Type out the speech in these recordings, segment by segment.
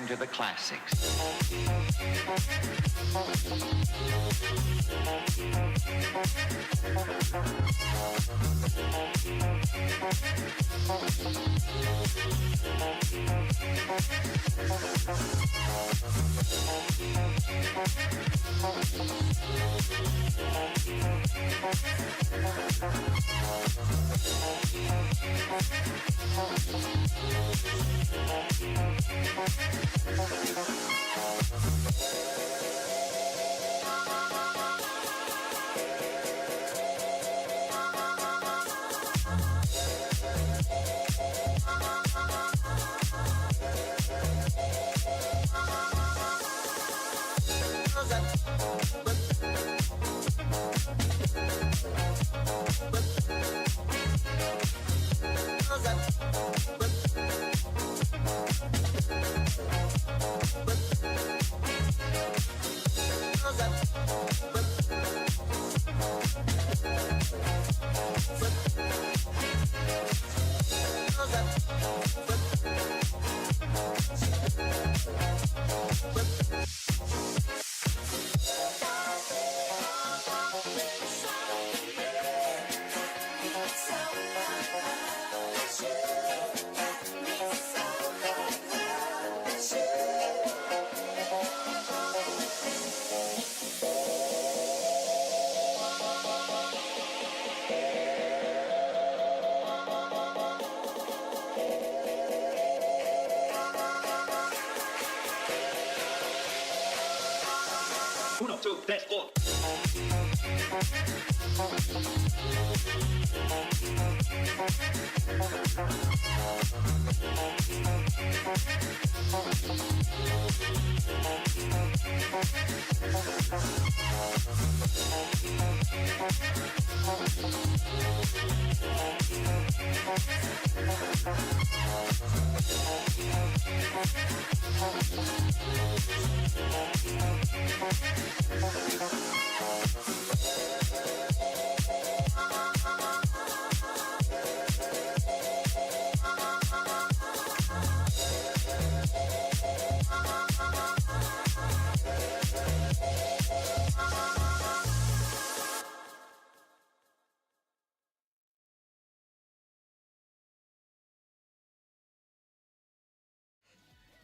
return to the classics. Uno, two, tres, four.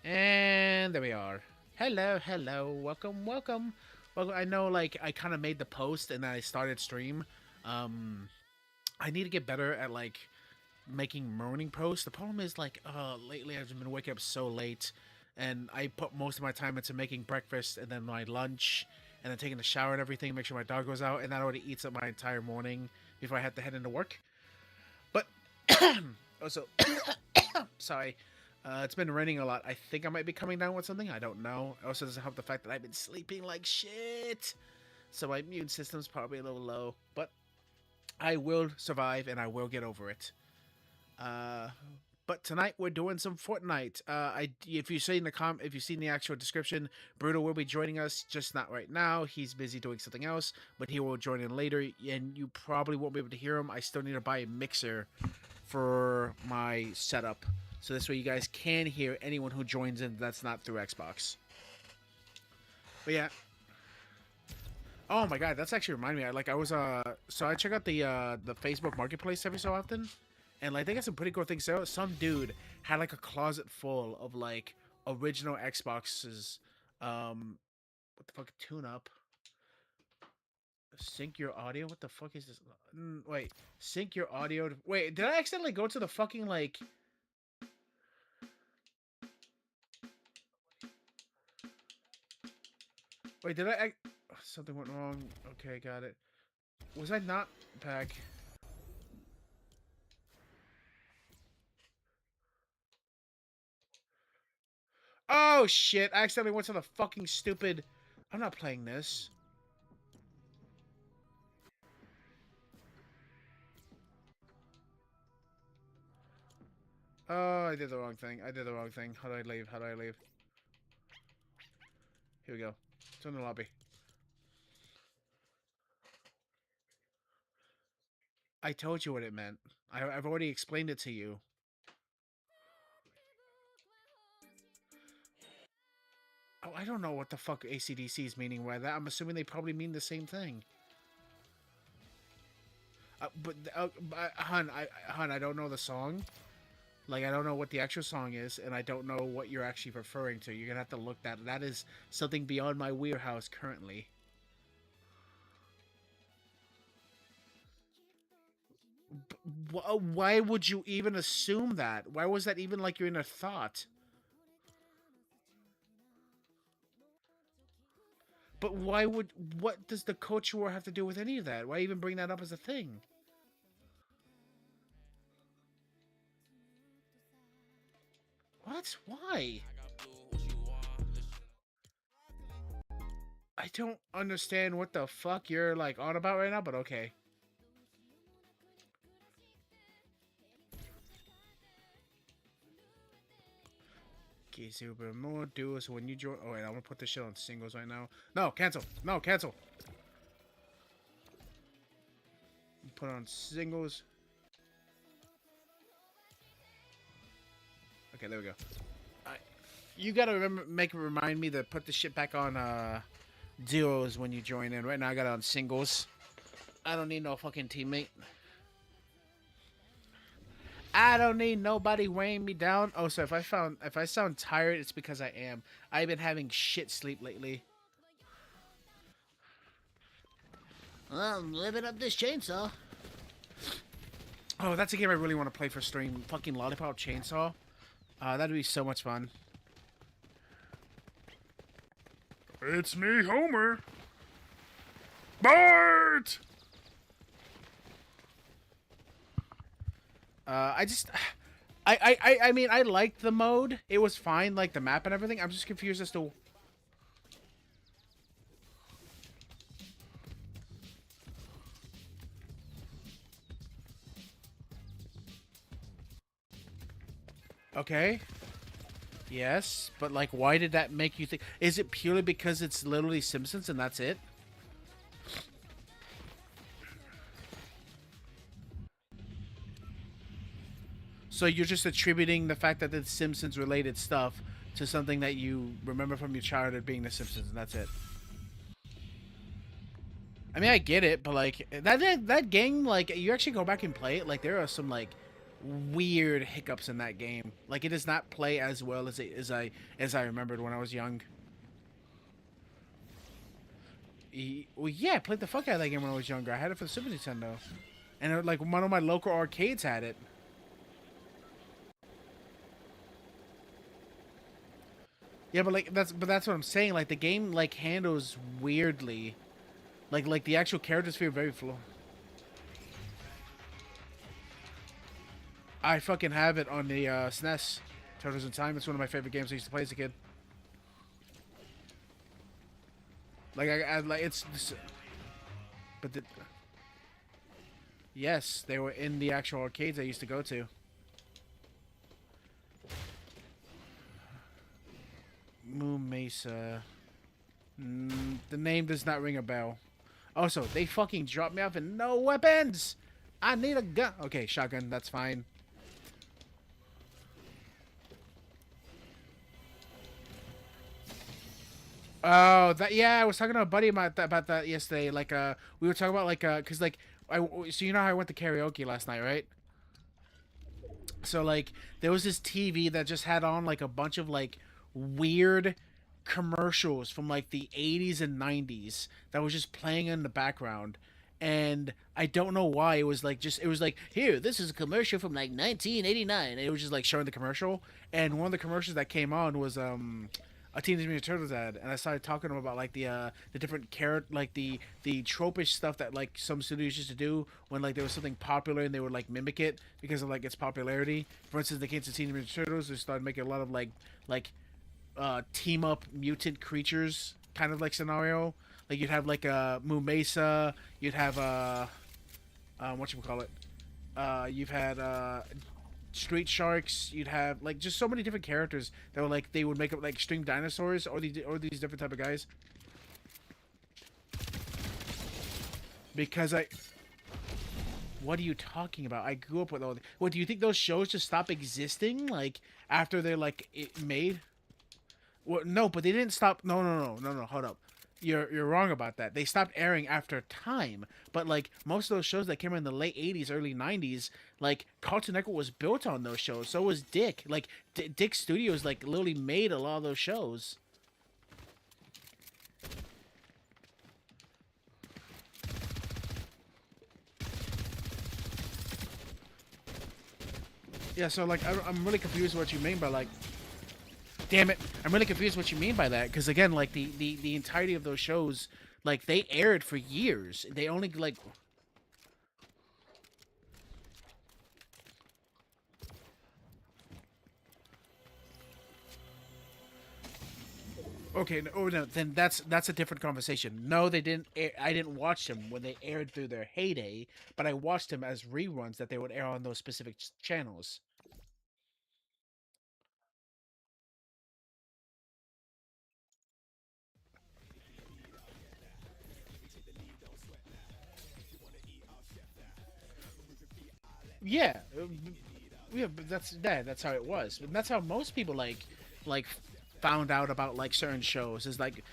And there we are. Hello, hello, welcome, welcome. Well, I know, like, I kind of made the post and then I started stream. I need to get better at, like, making morning posts. The problem is, like, lately I've just been waking up so late, and I put most of my time into making breakfast and then my lunch, and then taking a shower and everything, make sure my dog goes out, and that already eats up my entire morning before I have to head into work. But, also, sorry. It's been raining a lot. I think I might be coming down with something. I don't know. It also doesn't help the fact that I've been sleeping like shit. So my immune system's probably a little low. But I will survive and I will get over it. But tonight we're doing some Fortnite. If you see if you've seen the actual description, Brutal will be joining us, just not right now. He's busy doing something else, but he will join in later, and you probably won't be able to hear him. I still need to buy a mixer for my setup, so this way you guys can hear anyone who joins in that's not through Xbox. But yeah. Oh my god, that's actually reminded me. So I check out the Facebook Marketplace every so often, and like they got some pretty cool things. So some dude had like a closet full of like original Xboxes. What the fuck? Tune up. Sync your audio. What the fuck is this? Wait, sync your audio. Wait, did I accidentally go to the fucking like? Wait, did I? Something went wrong. Okay, got it. Was I not back? Oh shit! I accidentally went to the fucking stupid. I'm not playing this. Oh, I did the wrong thing. I did the wrong thing. How do I leave? How do I leave? Here we go. It's in the lobby. I told you what it meant. I've already explained it to you. Oh, I don't know what the fuck AC/DC is meaning by that. I'm assuming they probably mean the same thing. Hun, I don't know the song. Like, I don't know what the actual song is, and I don't know what you're actually referring to. You're gonna have to look that. That is something beyond my wheelhouse currently. Why would you even assume that? Why was that even like you're in a thought? But why would... What does the culture war have to do with any of that? Why even bring that up as a thing? What? Why? I don't understand what the fuck you're like on about right now, but okay. Okay, super more duos when you join. Oh wait, I'm gonna put this shit on singles right now. No, cancel. No, cancel. Put on singles. Okay, there we go. You gotta remind me to put the shit back on duos when you join in. Right now I got it on singles. I don't need no fucking teammate. I don't need nobody weighing me down. Oh, so if I sound tired, it's because I am. I've been having shit sleep lately. Well, I'm living up this chainsaw. Oh, that's a game I really want to play for stream. Fucking Lollipop Chainsaw. That'd be so much fun. It's me, Homer. Bart! I mean, I liked the mode. It was fine, like the map and everything. I'm just confused as to... Okay. Yes, but like, why did that make you think? Is it purely because it's literally Simpsons and that's it? So you're just attributing the fact that it's Simpsons related stuff to something that you remember from your childhood being the Simpsons, and that's it. I mean, I get it, but like that game, like you actually go back and play it, like there are some like weird hiccups in that game. Like it does not play as well as I remembered when I was young. Well, yeah, I played the fuck out of that game when I was younger. I had it for the Super Nintendo, and like one of my local arcades had it. Yeah, but like that's what I'm saying. Like the game like handles weirdly, like the actual characters feel very flow. I fucking have it on the SNES. Turtles in Time. It's one of my favorite games I used to play as a kid. Like I like but yes, they were in the actual arcades I used to go to. Moon Mesa. The name does not ring a bell. Also, they fucking dropped me off and no weapons! I need a gun. Okay, shotgun, that's fine. Oh, that yeah, I was talking to a buddy about that yesterday. Like, we were talking about like, cause like, so you know how I went to karaoke last night, right? So like, there was this TV that just had on like a bunch of like weird commercials from like the 80s and 90s that was just playing in the background. And I don't know why it was like just it was like here this is a commercial from like 1989 and it was just like showing the commercial, and one of the commercials that came on was a Teenage Mutant Turtles ad, and I started talking to him about like the different like the tropish stuff that like some studios used to do when like there was something popular and they would like mimic it because of like its popularity. For instance, they came to Teenage Mutant Turtles, they started making a lot of like team up mutant creatures kind of like scenario. Like you'd have like a Mumesa, you'd have what you call it, you've had Street Sharks, you'd have like just so many different characters that were like they would make up like extreme dinosaurs or these different type of guys. Because what are you talking about? I grew up with all. What do you think those shows just stop existing like after they're like made? Well, no, but they didn't stop. No, no, no, no, no. Hold up. You're wrong about that. They stopped airing after time. But like most of those shows that came out in the late '80s, early '90s, like Cartoon Network was built on those shows. So was Dick. Like Dick Studios, like literally made a lot of those shows. Yeah. So like I'm really confused what you mean by like. Damn it! I'm really confused what you mean by that because again, like the entirety of those shows, like they aired for years. They only like okay. No, oh no, then that's a different conversation. No, they didn't. I didn't watch them when they aired through their heyday, but I watched them as reruns that they would air on those specific channels. Yeah, yeah, but that's how it was. And that's how most people like found out about like certain shows. Is like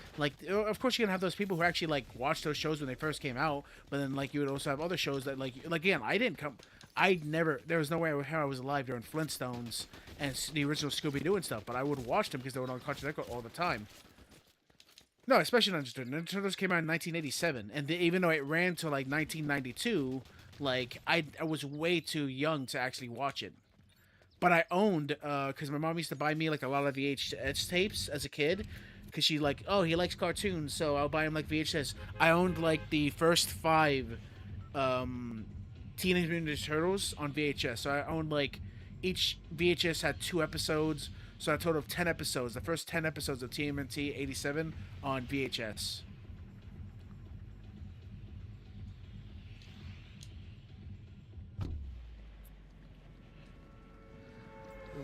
of course you're gonna have those people who actually like watched those shows when they first came out, but then like you would also have other shows that like again I didn't come. I never. There was no way I was alive during Flintstones and the original Scooby Doo and stuff, but I would watch them because they were on Cartoon Network all the time. No, especially Ninja Turtles. Ninja Turtles came out in 1987, and even though it ran to like 1992, like I was way too young to actually watch it. But I owned because my mom used to buy me like a lot of VHS tapes as a kid because she like, oh, he likes cartoons, so I'll buy him like VHS. I owned like the first five um, Teenage Mutant Ninja Turtles on VHS. So I owned like each VHS had 2 episodes, so a total of 10 episodes. The first 10 episodes of TMNT '87 on VHS.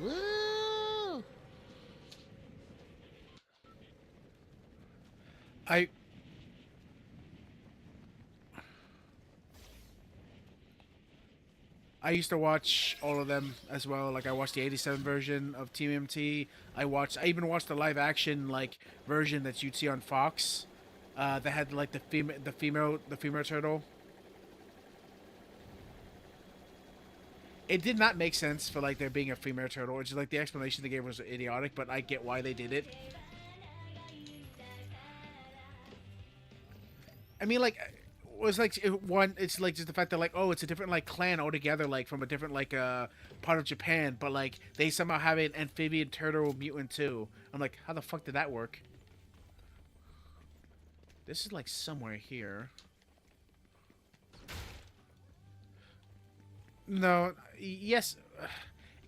Woo! I I used to watch all of them as well. Like I watched the '87 version of Team MT. I even watched the live action like version that you'd see on Fox. That had like the female turtle. It did not make sense for like there being a female turtle. It's just like the explanation they gave was idiotic, but I get why they did it. I mean, like, was like one. It's like just the fact that like, oh, it's a different like clan altogether, like from a different like part of Japan, but like they somehow have an amphibian turtle mutant too. I'm like, how the fuck did that work? This is like somewhere here. No, yes,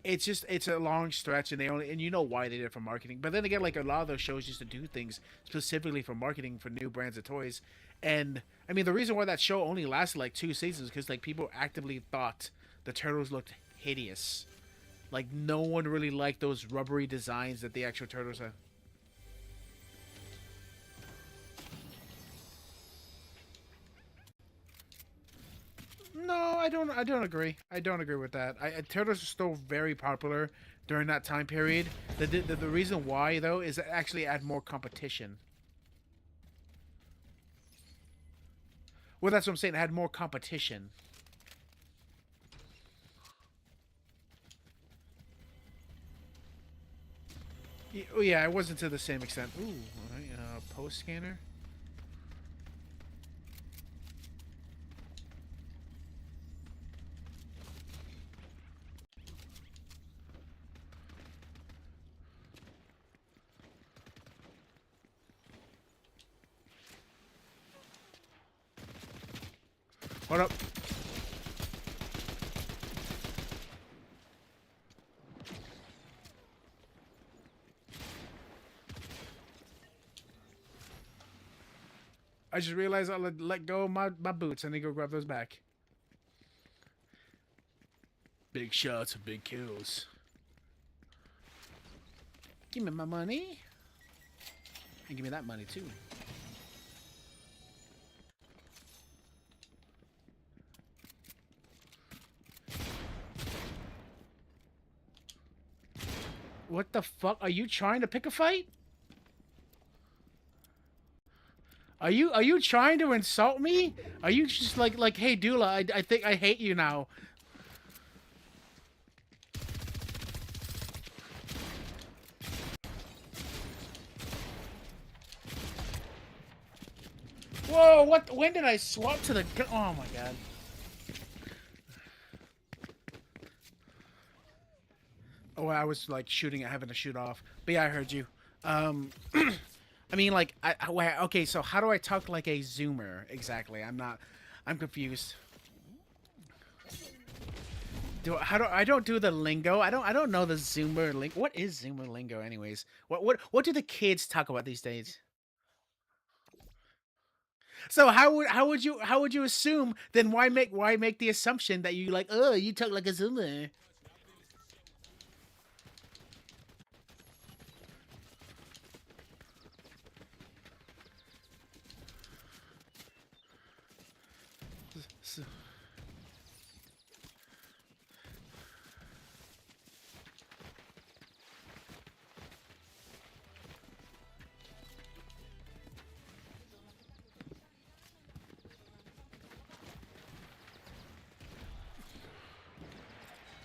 it's a long stretch, and they only and you know why they did it for marketing. But then again, like a lot of those shows used to do things specifically for marketing for new brands of toys, and I mean the reason why that show only lasted like 2 seasons because like people actively thought the turtles looked hideous. Like no one really liked those rubbery designs that the actual turtles have. No, I don't. I don't agree. I don't agree with that. Turtles are still very popular during that time period. The reason why though is it actually add more competition. Well, that's what I'm saying. It had more competition. Oh yeah, it wasn't to the same extent. Ooh, all right, post scanner. Hold up. I just realized I let go of my boots. I need to go grab those back. Big shots and big kills. Give me my money. And give me that money too. What the fuck? Are you trying to pick a fight? Are you trying to insult me? Are you just like hey Dula, I think I hate you now. Whoa, what when did I swap to the gun? Oh my god. Oh, I was like shooting, having to shoot off. But yeah, I heard you. I mean, like, okay, so how do I talk like a Zoomer exactly? I'm confused. I don't do the lingo. I don't know the Zoomer lingo. What is Zoomer lingo, anyways? What do the kids talk about these days? So how would you assume? Then why make the assumption that you like? Oh, you talk like a Zoomer.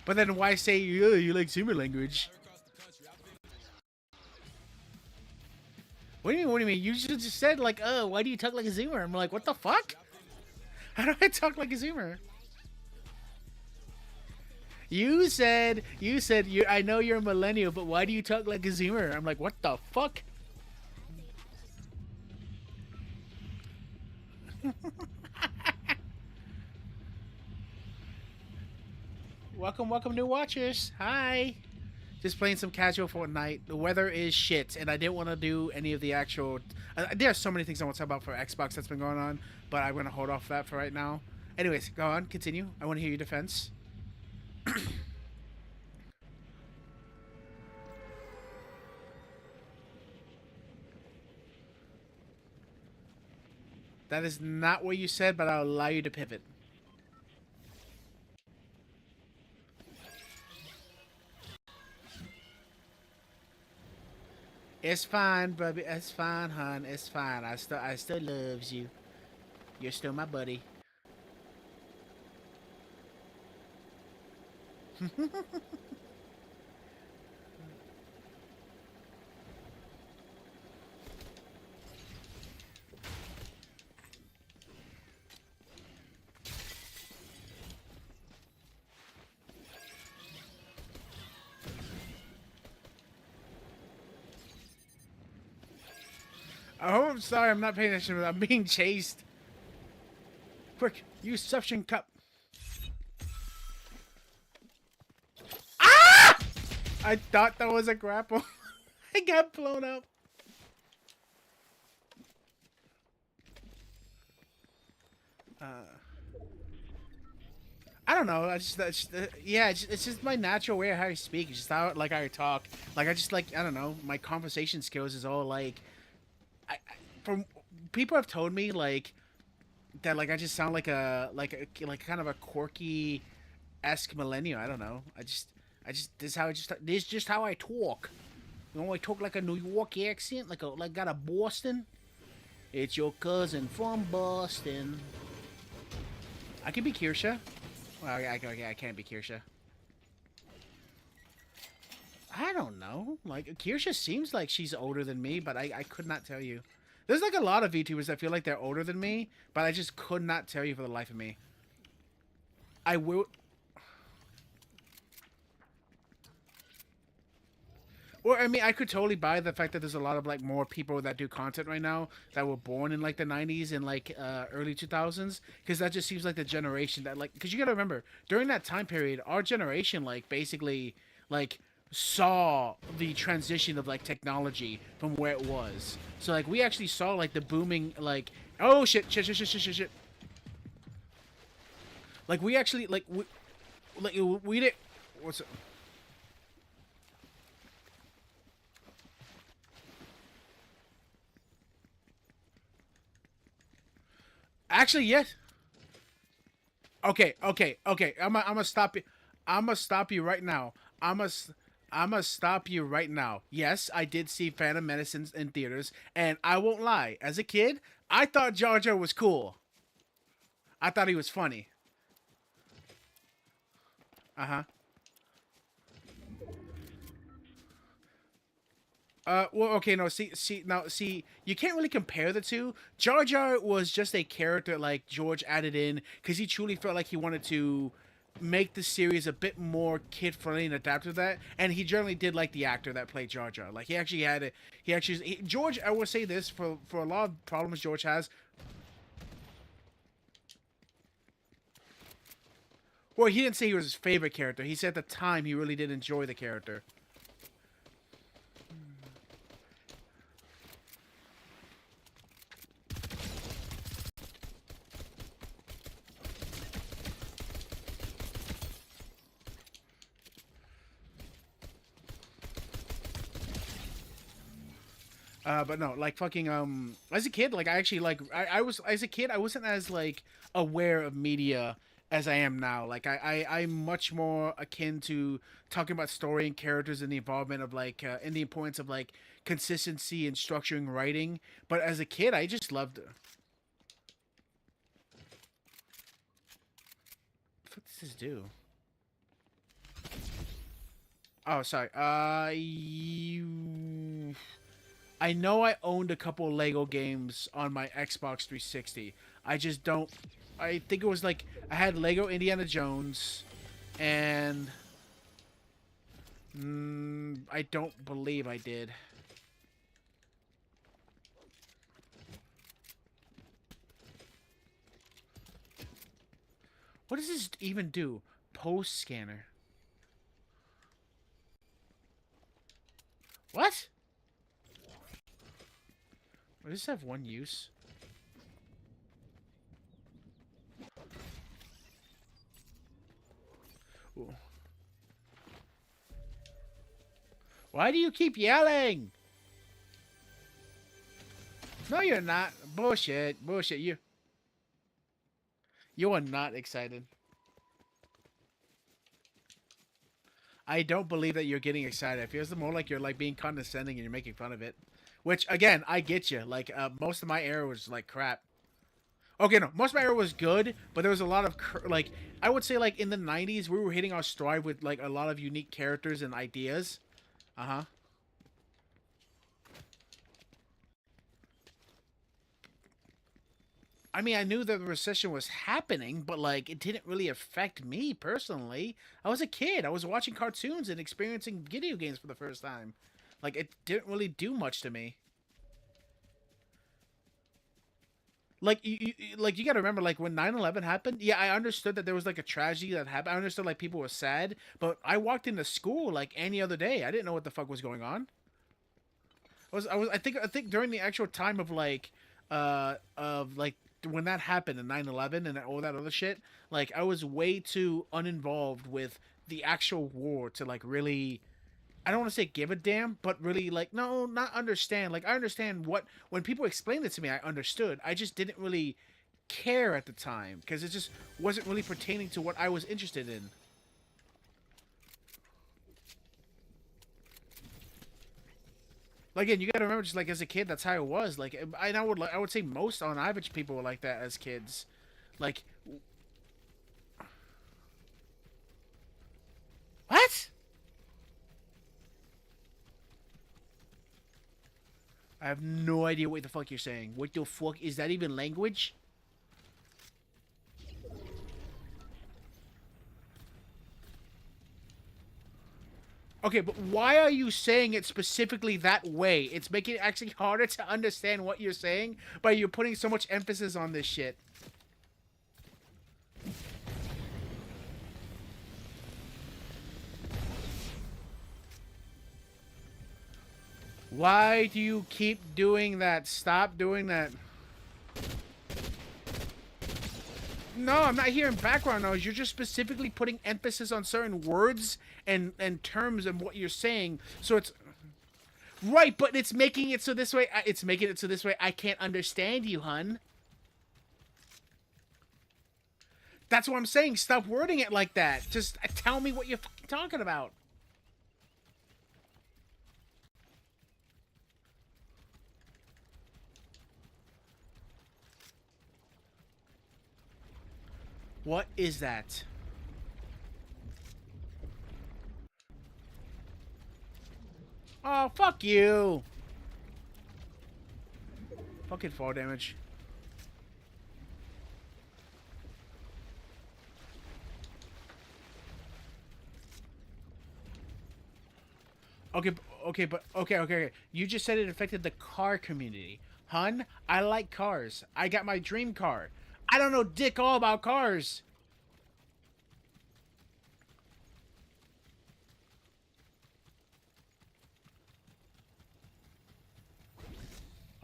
But then why say you like Zoomer language? What do you mean? What do you mean? You just said like, oh, why do you talk like a Zoomer? I'm like, what the fuck? How do I talk like a Zoomer? You said I know you're a millennial, but why do you talk like a Zoomer? I'm like, what the fuck? Welcome new watchers. Hi. Just playing some casual Fortnite. The weather is shit, and I didn't want to do any of the actual. There are so many things I want to talk about for Xbox that's been going on, but I'm gonna hold off that for right now. Anyways, go on, continue. I want to hear your defense. That is not what you said, but I'll allow you to pivot. It's fine, baby. It's fine, hon. It's fine. I still loves you. You're still my buddy. Oh, I'm sorry. I'm not paying attention. I'm being chased. Quick, use suction cup. Ah! I thought that was a grapple. I got blown up. I don't know. Yeah. It's just my natural way of how I speak. It's just how like I talk. Like I don't know. My conversation skills is all like, from people have told me like that like I just sound like kind of a quirky esque millennial. I don't know. I just this is just how I talk. You know, I talk like a New York accent, like got a Boston. It's your cousin from Boston. I can be Kirsha. Well, I can't be Kirsha. I don't know. Like, Kirsha seems like she's older than me, but I could not tell you. There's like a lot of VTubers that feel like they're older than me, but I just could not tell you for the life of me. I will. Or I mean, I could totally buy the fact that there's a lot of like more people that do content right now that were born in like the '90s and like early 2000s, because that just seems like the generation that like. Because you gotta remember, during that time period, our generation like basically like saw the transition of like technology from where it was. So like we actually saw like the booming like, oh shit. Like we actually we did. What's it? Actually, yes. Okay. I'm gonna stop you. I'm gonna stop you right now. I'm gonna stop you right now. Yes, I did see Phantom Medicines in theaters, and I won't lie. As a kid, I thought Jar Jar was cool. I thought he was funny. Uh-huh. Well, okay, no, see, you can't really compare the two. Jar Jar was just a character like George added in because he truly felt like he wanted to make the series a bit more kid friendly and adapt to that. And he generally did like the actor that played Jar Jar. Like he actually had it. George. I will say this for a lot of problems George has. Well, he didn't say he was his favorite character. He said at the time he really did enjoy the character. But no, like fucking as a kid, like I actually like I was as a kid I wasn't as like aware of media as I am now. Like I'm much more akin to talking about story and characters and the involvement of like and the importance of like consistency and structuring writing. But as a kid, I just loved it. What does this do? Oh, sorry. I know I owned a couple Lego games on my Xbox 360. I just don't. I think it was like I had Lego Indiana Jones, and I don't believe I did. What does this even do? Post scanner. What? Does this have one use? Ooh. Why do you keep yelling? No, you're not. Bullshit. Bullshit. You are not excited. I don't believe that you're getting excited. It feels more like you're like being condescending and you're making fun of it. Which again, I get you. Like most of my era was like crap. Okay, no, most of my era was good, but there was a lot of like I would say like in the '90s we were hitting our stride with like a lot of unique characters and ideas. Uh huh. I mean, I knew that the recession was happening, but like it didn't really affect me personally. I was a kid. I was watching cartoons and experiencing video games for the first time. Like it didn't really do much to me. Like like you got to remember like when 9/11 happened, yeah, I understood that there was like a tragedy that happened. I understood like people were sad, but I walked into school like any other day. I didn't know what the fuck was going on. I think during the actual time of like when that happened in 9/11 and all that other shit, like I was way too uninvolved with the actual war to like really I don't want to say give a damn, but really like no, not understand. Like I understand what when people explained it to me, I understood. I just didn't really care at the time because it just wasn't really pertaining to what I was interested in. Like again, you gotta remember, just like as a kid, that's how it was. Like I would say most on average people were like that as kids. Like what? I have no idea what the fuck you're saying. What the fuck is that even language? Okay, but why are you saying it specifically that way? It's making it actually harder to understand what you're saying by you putting so much emphasis on this shit. Why do you keep doing that? Stop doing that. No, I'm not hearing background noise. You're just specifically putting emphasis on certain words and terms and what you're saying. So it's right, but it's making it so this way. It's making it so this way I can't understand you, hun. That's what I'm saying. Stop wording it like that. Just tell me what you're fucking talking about. What is that? Oh, fuck you! Fucking fall damage. Okay, okay. You just said it affected the car community. Hun, I like cars. I got my dream car. I don't know dick all about cars.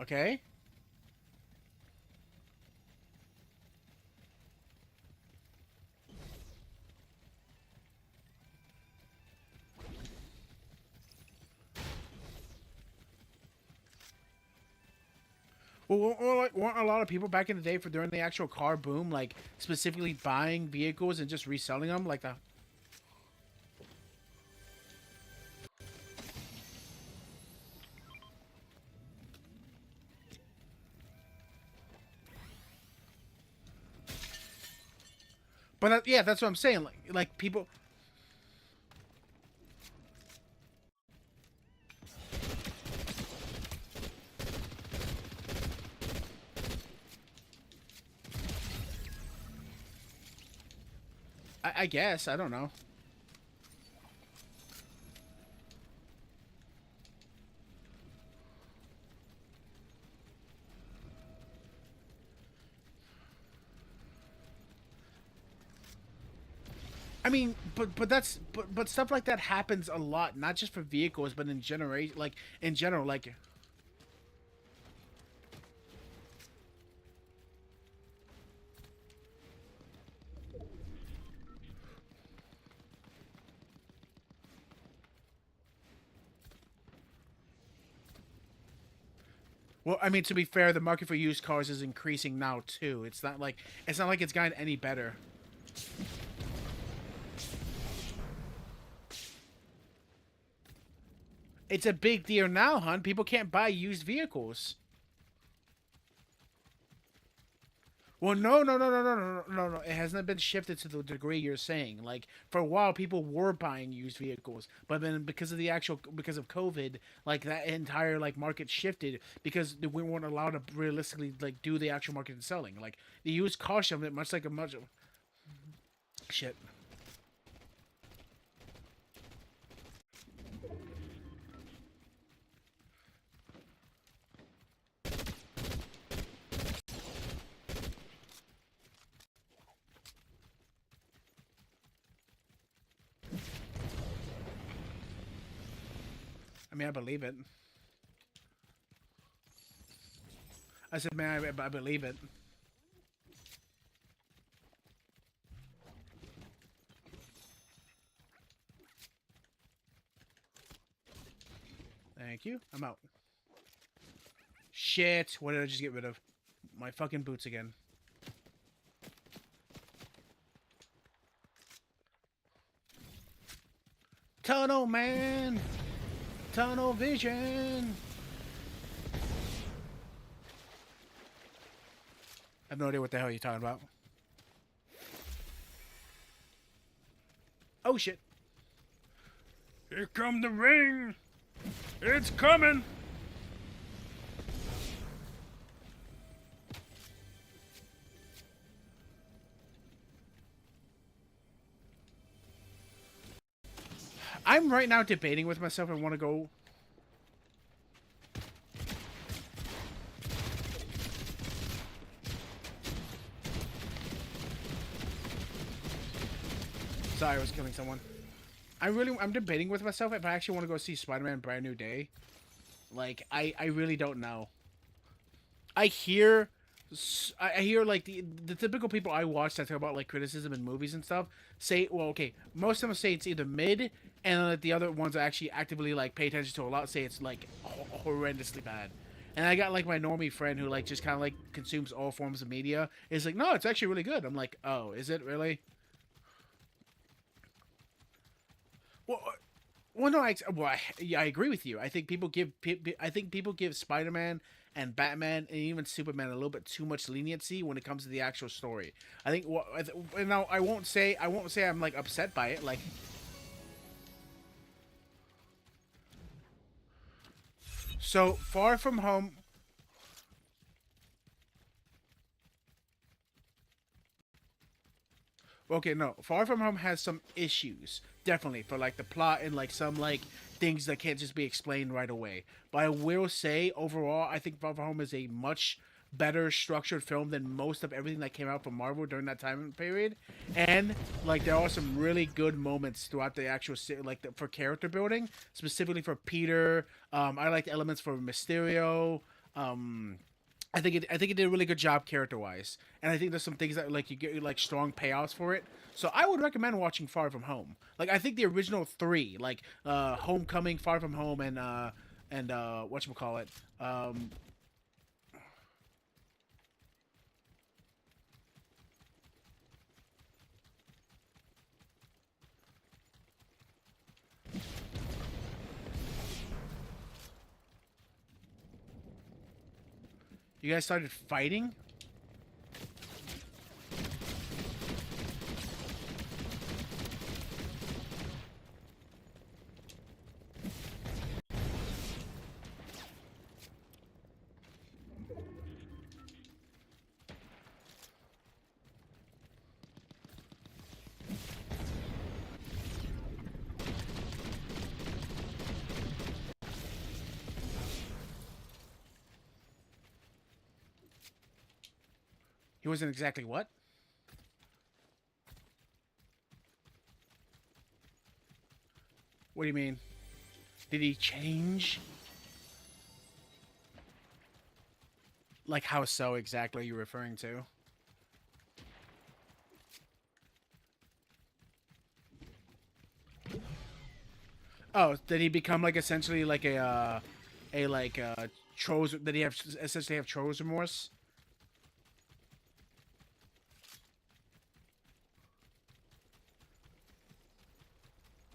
Okay? Well, weren't a lot of people back in the day for during the actual car boom, like specifically buying vehicles and just reselling them, like the. But yeah, that's what I'm saying. Like people. I guess I don't know. I mean, but stuff like that happens a lot, not just for vehicles, but in general, like. Well, I mean, to be fair, the market for used cars is increasing now too. It's not like it's gotten any better. It's a big deal now, hon. People can't buy used vehicles. Well, no. It hasn't been shifted to the degree you're saying. Like for a while, people were buying used vehicles, but then because of COVID, like that entire like market shifted because we weren't allowed to realistically like do the actual market and selling. Like the used car of it, much shit. I mean, I believe it. I said, man, I believe it. Thank you. I'm out. Shit. What did I just get rid of? My fucking boots again. Tunnel, man. Tunnel vision. I have no idea what the hell you're talking about. Oh, shit. Here come the ring. It's coming. I'm right now debating with myself. I want to go. Sorry, I was killing someone. I'm debating with myself if I actually want to go see Spider-Man Brand New Day. Like, I really don't know. I hear, I hear like the typical people I watch that talk about like criticism in movies and stuff say, well, okay, most of them say it's either mid, and then the other ones that actually actively like pay attention to a lot say it's like horrendously bad. And I got like my normie friend who like just kind of like consumes all forms of media. Is like, no, it's actually really good. I'm like, oh, is it really? Well, well, no, yeah, I agree with you. I think people give Spider-Man and Batman and even Superman a little bit too much leniency when it comes to the actual story. I think now I won't say I'm like upset by it. Like, so Far From Home. Okay, no. Far From Home has some issues, definitely, for like the plot and like some like things that can't just be explained right away. But I will say, overall, I think Far From Home is a much better structured film than most of everything that came out from Marvel during that time period. And like there are some really good moments throughout the actual for character building, specifically for Peter. I liked elements for Mysterio. Um, I think it did a really good job character wise, and I think there's some things that like you get like strong payoffs for it. So I would recommend watching Far From Home. Like I think the original three, like Homecoming, Far From Home, and whatchamacallit. You guys started fighting. He wasn't exactly what? What do you mean? Did he change? Like how so exactly are you referring to? Oh, did he become like essentially like a like trolls? Did he have essentially have trolls remorse?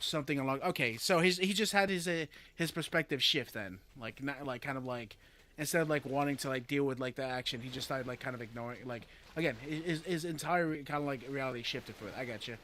Something along. Okay, so he just had his perspective shift then, like not like kind of like instead of like wanting to like deal with like the action, he just started like kind of ignoring like again his entire kind of like reality shifted for it. I got you.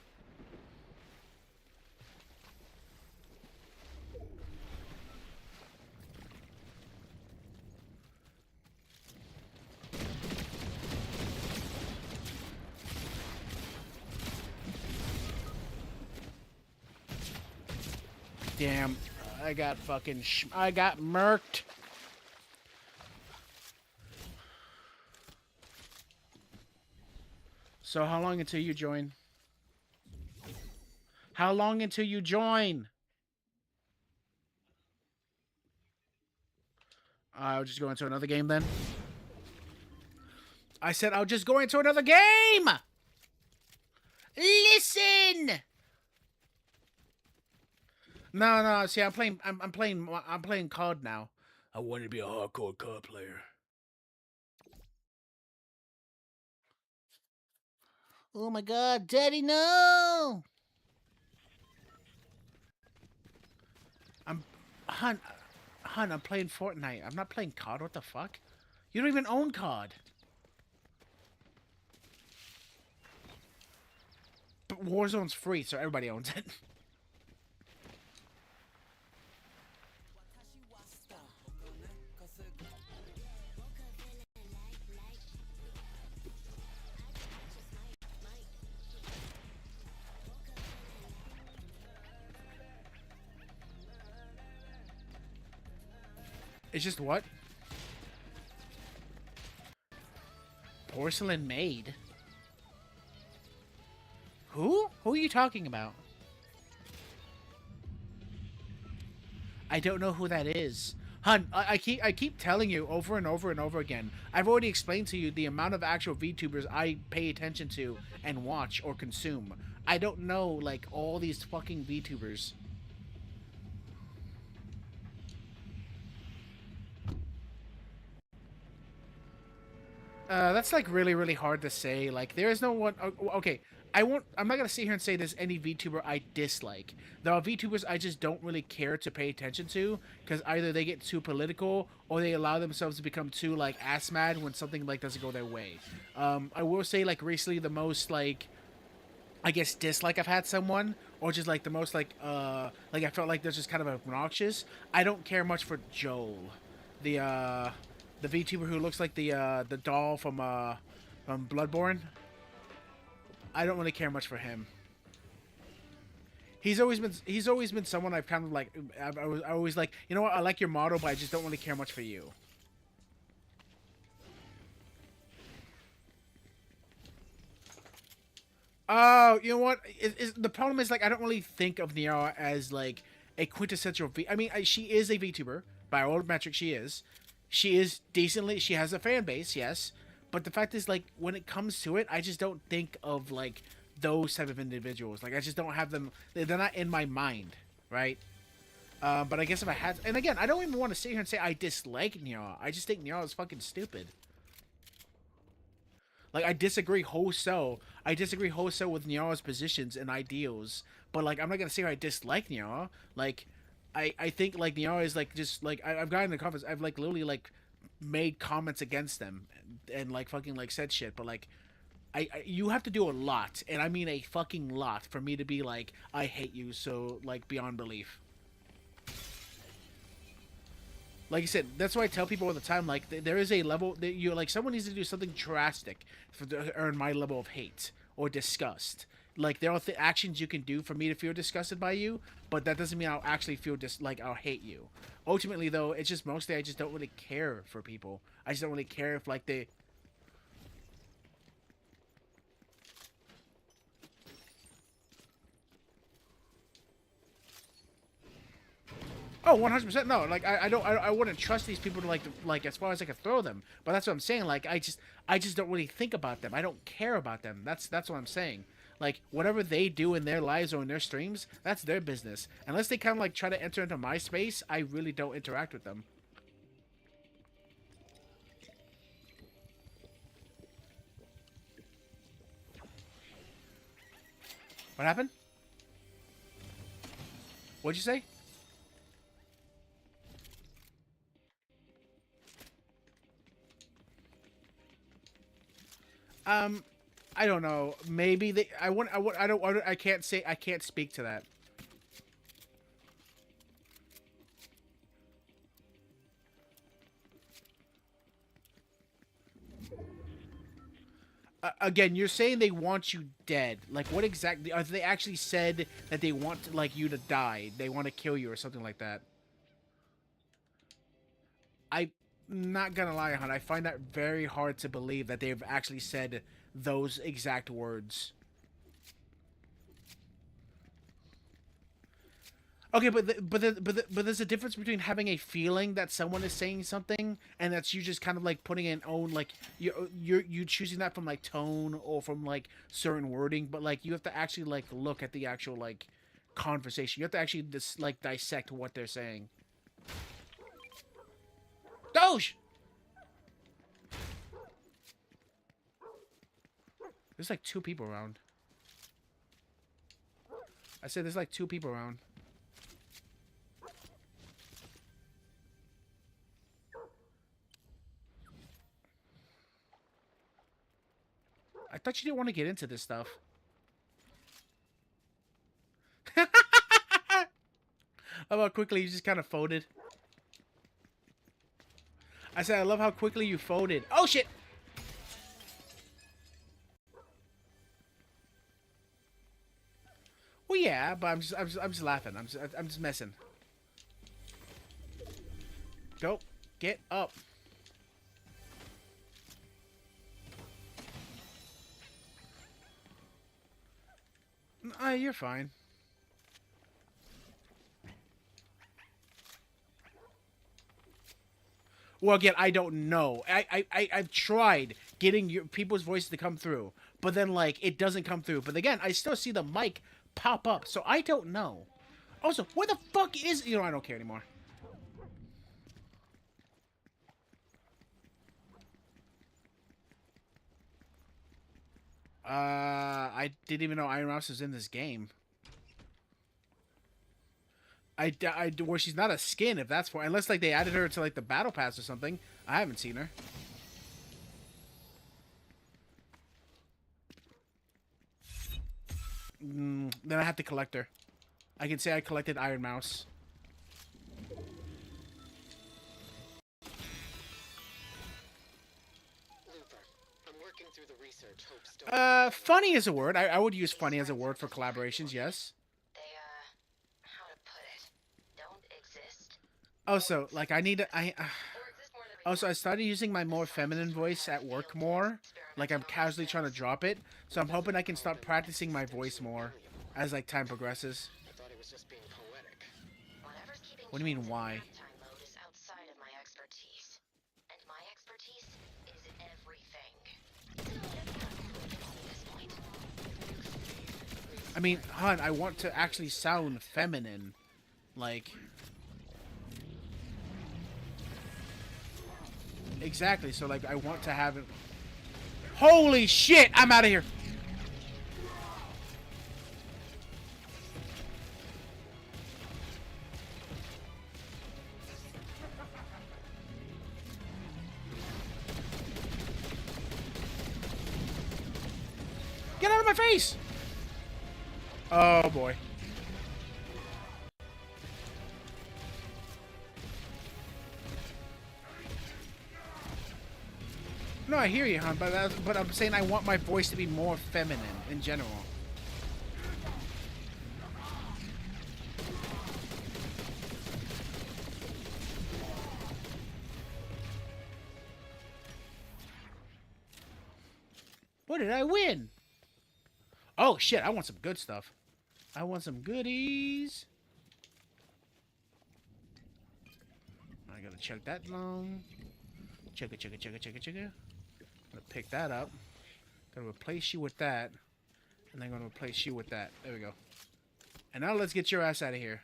Damn, I got fucking I got murked. So how long until you join? How long until you join? I'll just go into another game then. I said I'll just go into another game. Listen. No, no. See, I'm playing COD now. I want to be a hardcore COD player. Oh my god, Daddy, no! I'm, hun, hun. I'm playing Fortnite. I'm not playing COD. What the fuck? You don't even own COD. But Warzone's free, so everybody owns it. It's just what? Porcelain Maid? Who? Who are you talking about? I don't know who that is. Hun, I keep telling you over and over and over again. I've already explained to you the amount of actual VTubers I pay attention to and watch or consume. I don't know, like, all these fucking VTubers. That's like really, really hard to say. Like, there is no one. Okay, I won't. I'm not gonna sit here and say there's any VTuber I dislike. There are VTubers I just don't really care to pay attention to because either they get too political or they allow themselves to become too like ass mad when something like doesn't go their way. I will say like recently the most like I guess dislike I've had someone or just like the most like I felt like they're just kind of obnoxious. I don't care much for Joel, the uh the VTuber who looks like the doll from Bloodborne. I don't really care much for him. He's always been someone I've kind of like I always like, you know what, I like your model but I just don't really care much for you. Oh, you know what? The problem is like I don't really think of Niara as like a quintessential V. I mean, she is a VTuber by all metrics. She is. She is decently. She has a fan base, yes. But the fact is, like, when it comes to it, I just don't think of like those type of individuals. Like, I just don't have them. They're not in my mind, right? But I guess if I had, and again, I don't even want to sit here and say I dislike Niara. I just think Niara is fucking stupid. Like I disagree wholesale. I disagree wholesale with Nyara's positions and ideals. But like I'm not gonna say I dislike Nyara. Like I think like Nyara is like just like I've gotten in the comments. I've like literally like made comments against them and like fucking like said shit. But like you have to do a lot, and I mean a fucking lot, for me to be like I hate you so like beyond belief. Like I said, that's why I tell people all the time. Like there is a level that you like. Someone needs to do something drastic to earn my level of hate or disgust. Like there are actions you can do for me to feel disgusted by you, but that doesn't mean I'll actually feel like I'll hate you. Ultimately, though, it's just mostly I just don't really care for people. I just don't really care if like they. Oh, 100% no. Like I wouldn't trust these people to like as far as I could throw them. But that's what I'm saying. Like I just don't really think about them. I don't care about them. That's what I'm saying. Like whatever they do in their lives or in their streams, that's their business. Unless they kind of like try to enter into my space, I really don't interact with them. What happened? What'd you say? Um, I don't know. Maybe they. I don't. I can't say. I can't speak to that. Again, you're saying they want you dead. Like, what exactly? Are they actually said that they want like you to die? They want to kill you or something like that? I'm not gonna lie, hon. I find that very hard to believe that they've actually said those exact words. Okay, but there's a difference between having a feeling that someone is saying something and that's you just kind of like putting in own like you choosing that from like tone or from like certain wording, but like you have to actually like look at the actual like conversation. You have to actually just like dissect what they're saying. Doge. There's like two people around. I said there's like two people around. I thought you didn't want to get into this stuff. How about quickly you just kind of folded? I said I love how quickly you folded. Oh shit! Well, yeah, but I'm just laughing. I'm just messing. Go, get up. You're fine. Well, again, I don't know. I've tried getting people's voices to come through, but then like it doesn't come through. But again, I still see the mic pop up, so I don't know. Also, where the fuck is I don't care anymore. I didn't even know Iron Mouse is in this game. Where she's not a skin, if that's for, unless like they added her to like the battle pass or something. I haven't seen her. Then I have to collect her. I can say I collected Iron Mouse. Funny is a word. I would use funny as a word for collaborations, yes. They, how to put it, don't exist. Also, like, Also, I started using my more feminine voice at work more. Like, I'm casually trying to drop it. So I'm hoping I can start practicing my voice more as, like, time progresses. What do you mean, why? I mean, hon, I want to actually sound feminine. Like... Exactly, so, like, I want to have it... Holy shit! I'm out of here! Get out of my face! Oh, boy. No, I hear you, hon, but I'm saying I want my voice to be more feminine in general. What did I win? Oh, shit, I want some good stuff. I want some goodies. I gotta check that long. Check it. Gonna pick that up. Gonna replace you with that. And then gonna replace you with that. There we go. And now let's get your ass out of here.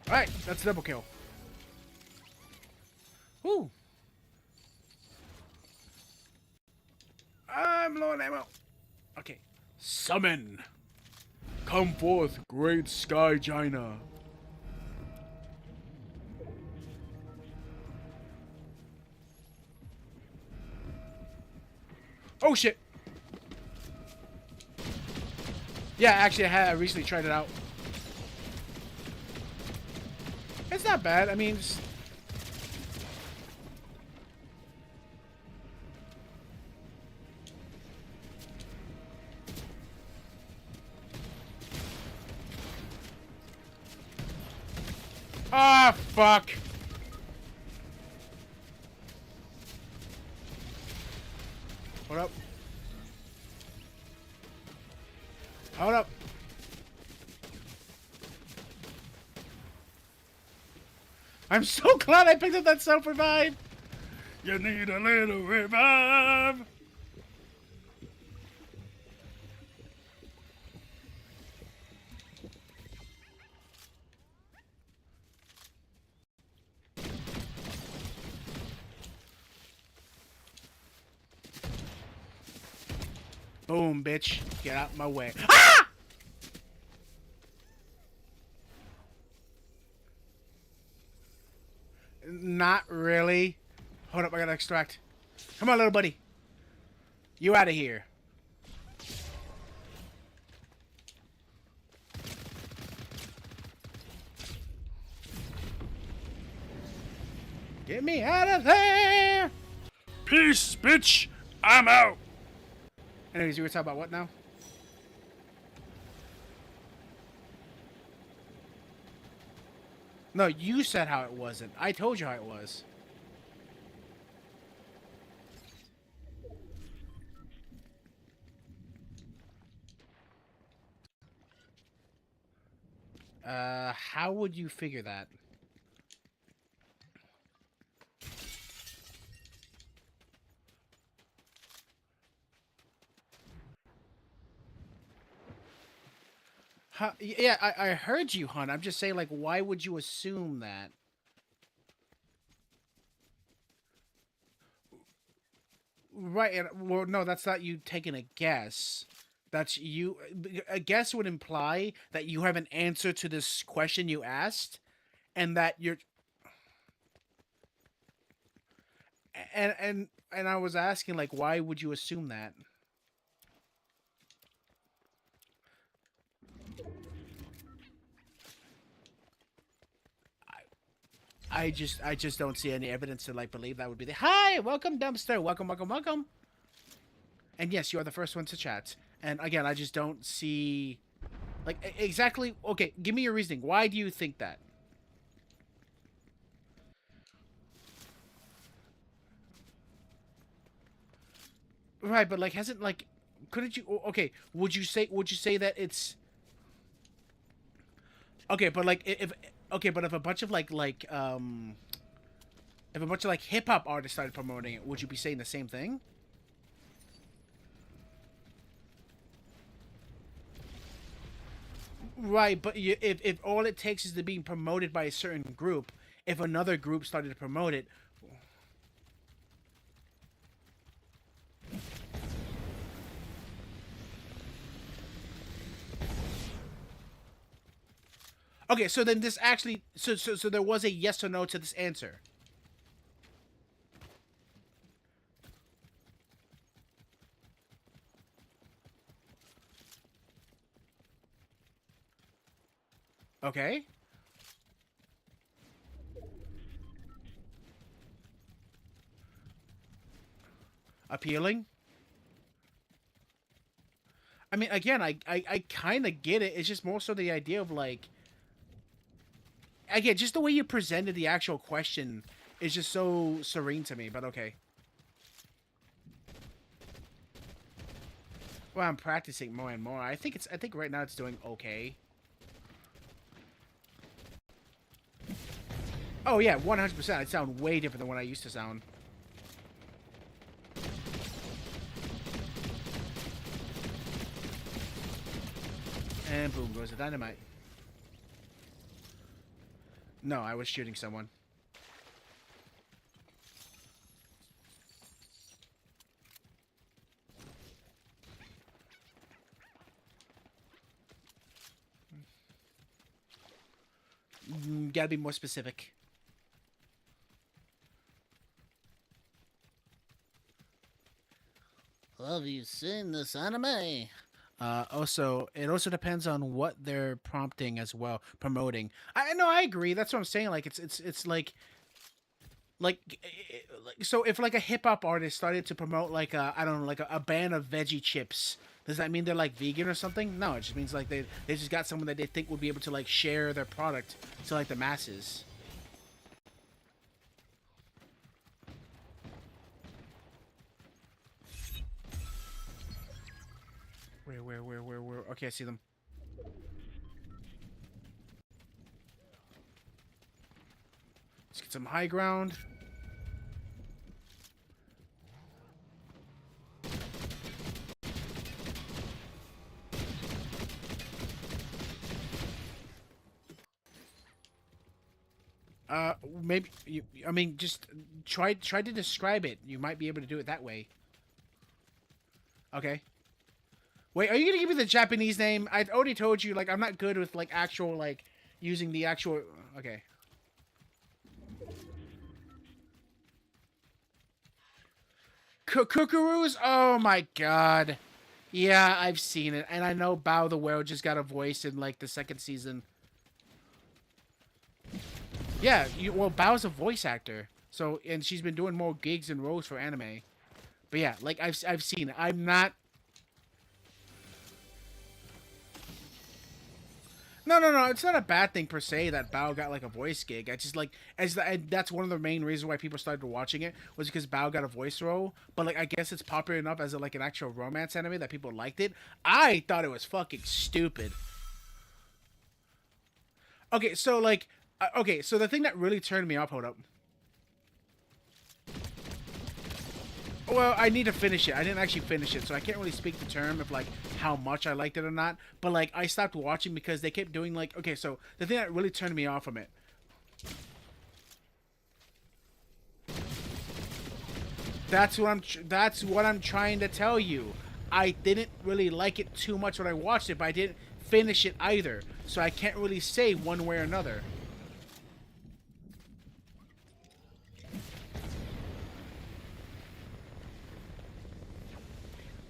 Alright, that's a double kill. Woo! I'm low on ammo. Okay. Summon! Come forth, great Sky Gina. Oh shit! Yeah, actually I recently tried it out. It's not bad. I mean, ah, fuck. Hold up. Hold up. I'm so glad I picked up that self-revive! You need a little revive! Boom, bitch. Get out my way. Ah! Not really. Hold up, I gotta extract. Come on, little buddy. You out of here. Get me out of there! Peace, bitch! I'm out! Anyways, you were talking about what now? No, you said how it wasn't. I told you how it was. How would you figure that? Yeah, I heard you, hon. I'm just saying, like, why would you assume that? Right, and well, no, that's not you taking a guess. That's you. A guess would imply that you have an answer to this question you asked, and that you're. And I was asking, like, why would you assume that? I just don't see any evidence to like believe that would be the. Hi, welcome, dumpster. Welcome, welcome, welcome. And yes, you are the first one to chat. And again, I just don't see, like, exactly. Okay, give me your reasoning. Why do you think that? Right, but like, hasn't like, couldn't you? Okay, would you say that it's okay? But like, if okay, but if a bunch of if a bunch of like hip hop artists started promoting it, would you be saying the same thing? Right, but if all it takes is to being promoted by a certain group, if another group started to promote it, okay, so then this actually, so there was a yes or no to this answer. Okay, appealing. I mean, again, I kind of get it. It's just more so the idea of like, again, just the way you presented the actual question is just so serene to me. But okay, well, I'm practicing more and more. I think right now it's doing okay. Oh yeah, 100%. I sound way different than what I used to sound. And boom goes the dynamite. No, I was shooting someone. Gotta be more specific. Have you seen this anime? Also, it also depends on what they're prompting as well, promoting. I know, I agree. That's what I'm saying. Like, it's like so if like a hip hop artist started to promote like a I don't know like a band of veggie chips, does that mean they're like vegan or something? No, it just means like they just got someone that they think would be able to like share their product to like the masses. Where? Okay, I see them. Let's get some high ground. Maybe you. I mean, just try to describe it. You might be able to do it that way. Okay. Wait, are you gonna give me the Japanese name? I already told you, like, I'm not good with like actual like using the actual. Okay. Kookaroos? Oh my god. Yeah, I've seen it, and I know Bao the Whale just got a voice in like the second season. Yeah, well, Bao's a voice actor, so and she's been doing more gigs and roles for anime. But yeah, like I've seen it. I'm not. No. It's not a bad thing per se that Bao got like a voice gig. I just like that's one of the main reasons why people started watching it was because Bao got a voice role. But like I guess it's popular enough as like an actual romance anime that people liked it. I thought it was fucking stupid. Okay, so like, okay, so the thing that really turned me off. Hold up. Well, I need to finish it. I didn't actually finish it, so I can't really speak the term of like how much I liked it or not. But like, I stopped watching because they kept doing like, okay, so the thing that really turned me off from it. That's what I'm trying to tell you. I didn't really like it too much when I watched it, but I didn't finish it either. So I can't really say one way or another.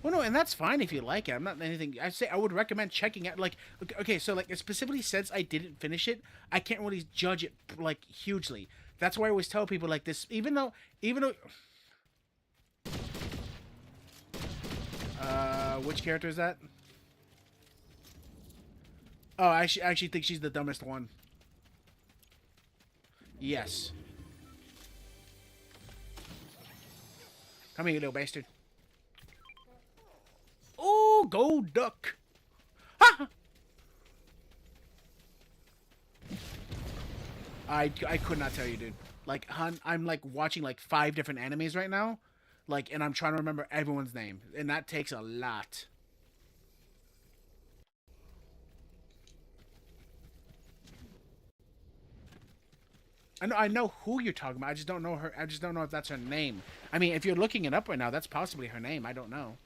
Well, no, and that's fine if you like it. I'm not anything. I say I would recommend checking it. Like, okay, so like specifically since I didn't finish it, I can't really judge it like hugely. That's why I always tell people like this. Even though, which character is that? Oh, I actually think she's the dumbest one. Yes. Come here, you little bastard. Oh, go duck. Ha! I could not tell you, dude. Like, I'm like watching like 5 different animes right now. Like, and I'm trying to remember everyone's name. And that takes a lot. I know who you're talking about. I just don't know her. I just don't know if that's her name. I mean, if you're looking it up right now, that's possibly her name. I don't know.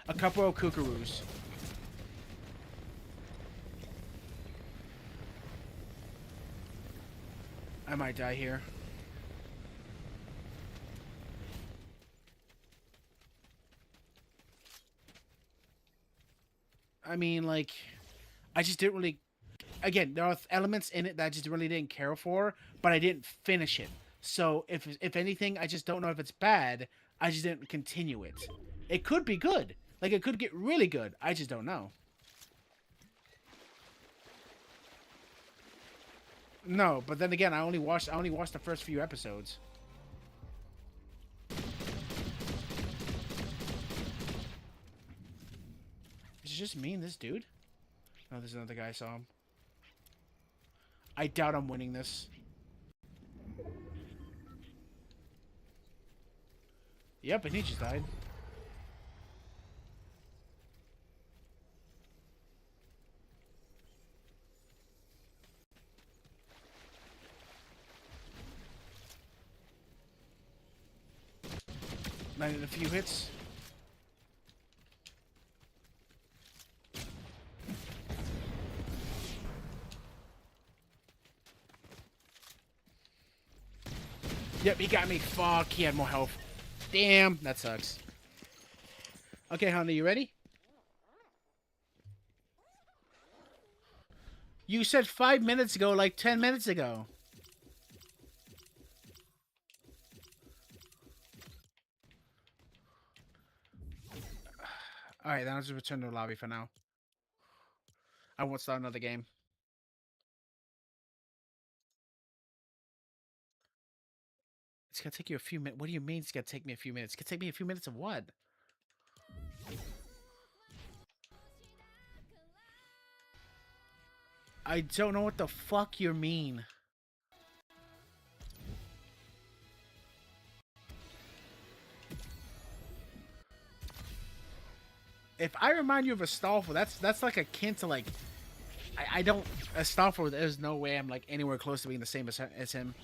A couple of kookaroos. I might die here. I mean, like, I just didn't really. Again, there are elements in it that I just really didn't care for, but I didn't finish it. So if anything, I just don't know if it's bad. I just didn't continue it. It could be good. Like, it could get really good. I just don't know. No, but then again, I only watched the first few episodes. Is it just me and this dude? Oh, there's another guy I saw him. I doubt I'm winning this. Yep, and he just died. Landed a few hits. Yep, he got me. Fuck, he had more health. Damn, that sucks. Okay, honey, you ready? You said 5 minutes ago, like 10 minutes ago. Alright, then I'll just return to the lobby for now. I won't start another game. It's gonna take you a few minutes. What do you mean it's gonna take me a few minutes? It's gonna take me a few minutes of what? I don't know what the fuck you mean. If I remind you of a Stallful, that's like akin to like I don't a Stallful. There's no way I'm like anywhere close to being the same as him.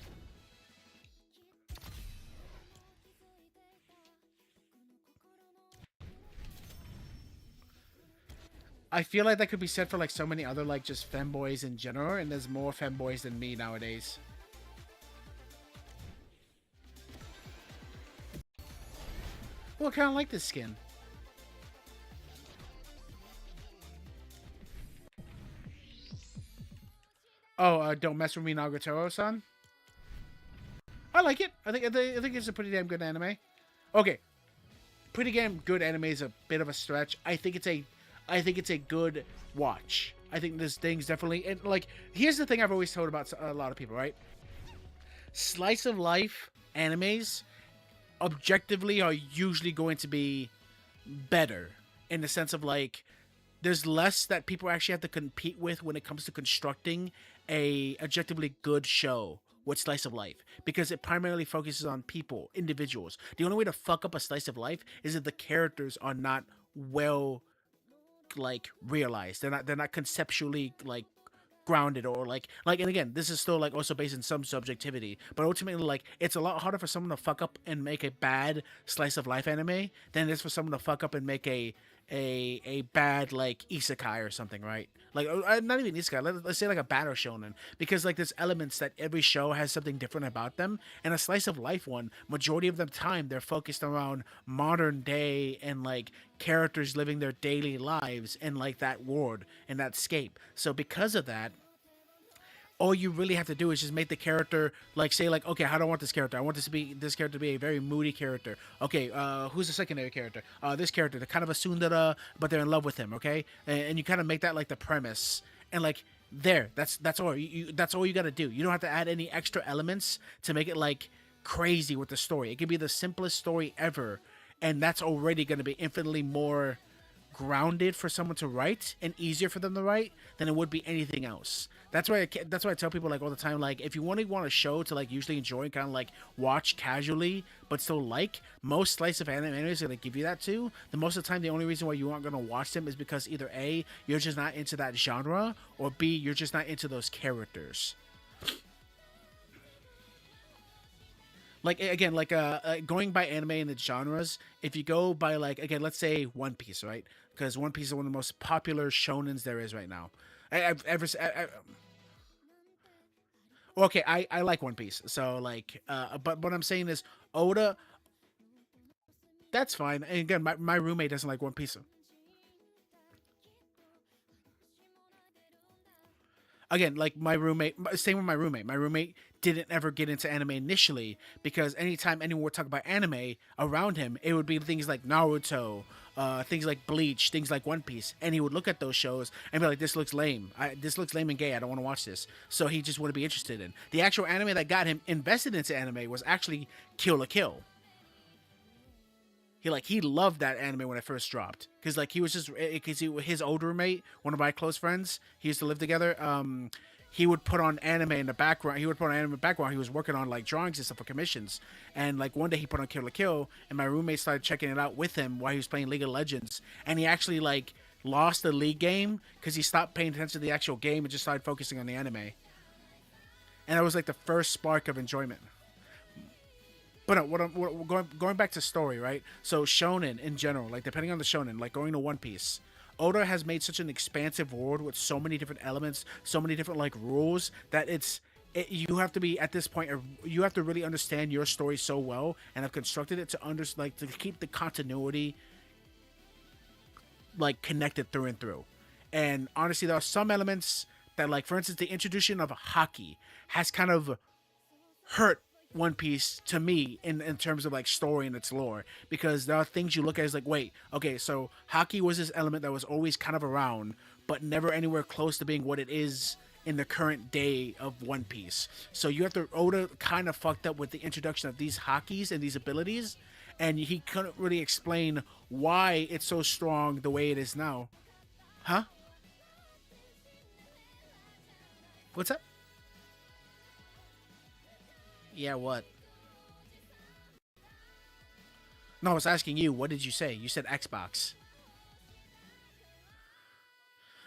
I feel like that could be said for like so many other like just femboys in general, and there's more femboys than me nowadays. Well, I kind of like this skin. Oh, don't mess with me, Nagatoro-san. I like it. I think it's a pretty damn good anime. Okay, pretty damn good anime is a bit of a stretch. I think it's a good watch. I think this thing's definitely, and like, here's the thing I've always told about a lot of people, right? Slice of life animes objectively are usually going to be better in the sense of like there's less that people actually have to compete with when it comes to constructing a objectively good show with slice of life, because it primarily focuses on people, individuals. The only way to fuck up a slice of life is if the characters are not well like realized. They're not conceptually like grounded, or like and again, this is still like also based in some subjectivity, but ultimately like it's a lot harder for someone to fuck up and make a bad slice of life anime than it is for someone to fuck up and make a bad like isekai or something, right? Like not even isekai, let's say like a battle shonen, because like there's elements that every show has something different about them, and a slice of life one, majority of the time they're focused around modern day and like characters living their daily lives in like that world and that scape. So because of that, all you really have to do is just make the character like say like, okay, how do I want this character? I want this character to be a very moody character. Okay, who's the secondary character? This character, they're kind of a tsundere, but they're in love with him. Okay, and you kind of make that like the premise, and like that's all that's all you got to do. You don't have to add any extra elements to make it like crazy with the story. It could be the simplest story ever, and that's already going to be infinitely more grounded for someone to write and easier for them to write than it would be anything else. That's why I tell people like all the time, like if you want a show to like usually enjoy and kind of like watch casually but still like, most slice of anime is gonna give you that too. The most of the time, the only reason why you aren't gonna watch them is because either A, you're just not into that genre, or B, you're just not into those characters. Like again, like going by anime and its genres, if you go by like again, let's say One Piece, right? Because One Piece is one of the most popular shonens there is right now. I've ever okay, I like One Piece, so like but what I'm saying is Oda, that's fine. And again, my roommate doesn't like One Piece. Again, like my roommate, same with my roommate didn't ever get into anime initially, because anytime anyone would talk about anime around him, it would be things like Naruto, things like Bleach, things like One Piece, and he would look at those shows and be like, this looks lame, this looks lame and gay, I don't want to watch this. So he just wouldn't be interested in the actual anime that got him invested into anime was actually Kill la Kill. He loved that anime when it first dropped, because like he was just because his old roommate, one of my close friends, he used to live together. He would put on anime in the background. He would put on anime in the background. He was working on like drawings and stuff for commissions. And like one day he put on Kill la Kill, and my roommate started checking it out with him while he was playing League of Legends. And he actually like lost the league game because he stopped paying attention to the actual game and just started focusing on the anime. And that was like the first spark of enjoyment. But no, going back to story, right? So shonen in general, like depending on the shonen, like going to One Piece, Oda has made such an expansive world with so many different elements, so many different like rules, that you have to be at this point, you have to really understand your story so well and have constructed it to keep the continuity like connected through and through. And honestly, there are some elements that, like for instance, the introduction of hockey has kind of hurt One Piece to me in terms of like story and its lore, because there are things you look at as like, wait, okay, so hockey was this element that was always kind of around but never anywhere close to being what it is in the current day of One Piece. So you have to, Oda kind of fucked up with the introduction of these hockeys and these abilities, and he couldn't really explain why it's so strong the way it is now. Huh? What's up? Yeah, what? No, I was asking you. What did you say? You said Xbox.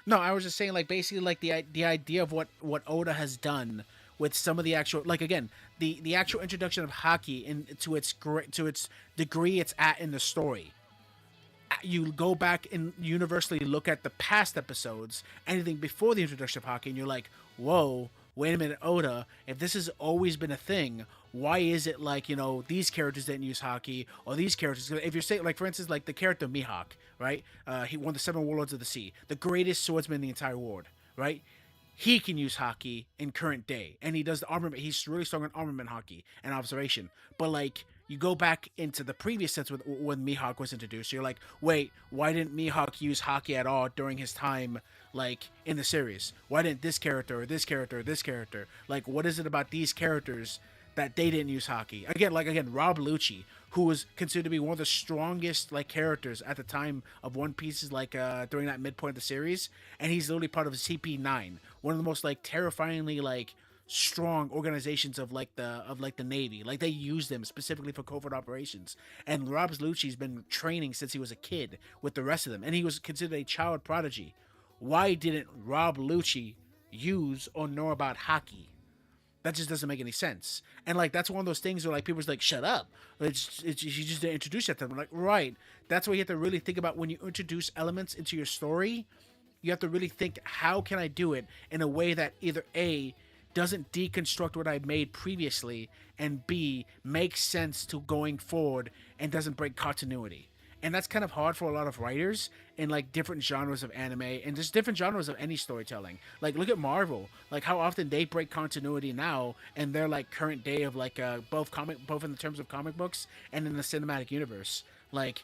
No, I was just saying, like, basically, like the idea of what Oda has done with some of the actual, like, again, the actual introduction of hockey to its degree it's at in the story. You go back and universally look at the past episodes, anything before the introduction of hockey, and you're like, whoa, wait a minute, Oda, if this has always been a thing, why is it like, you know, these characters didn't use hockey, or these characters, if you're saying, like, for instance, like the character Mihawk, right? He won the 7 Warlords of the Sea, the greatest swordsman in the entire world, right? He can use hockey in current day, and he does the armament, he's really strong on armament hockey and observation, but like, you go back into the previous sense when Mihawk was introduced, you're like, wait, why didn't Mihawk use hockey at all during his time, like, in the series? Why didn't this character, or this character, or this character? Like, what is it about these characters that they didn't use hockey? Again, Rob Lucci, who was considered to be one of the strongest like characters at the time of One Piece's like during that midpoint of the series, and he's literally part of CP9, one of the most like terrifyingly like strong organizations of like the Navy. Like they use them specifically for covert operations. And Rob Lucci's been training since he was a kid with the rest of them, and he was considered a child prodigy. Why didn't Rob Lucci use or know about hockey? That just doesn't make any sense. And like that's one of those things where like people's like, shut up. It's you just didn't introduce that to them. I'm like, right. That's why you have to really think about when you introduce elements into your story. You have to really think, how can I do it in a way that either A, doesn't deconstruct what I made previously, and B, makes sense to going forward and doesn't break continuity. And that's kind of hard for a lot of writers in like different genres of anime and just different genres of any storytelling. Like look at Marvel, like how often they break continuity now, and they're like current day of like both in the terms of comic books and in the cinematic universe. Like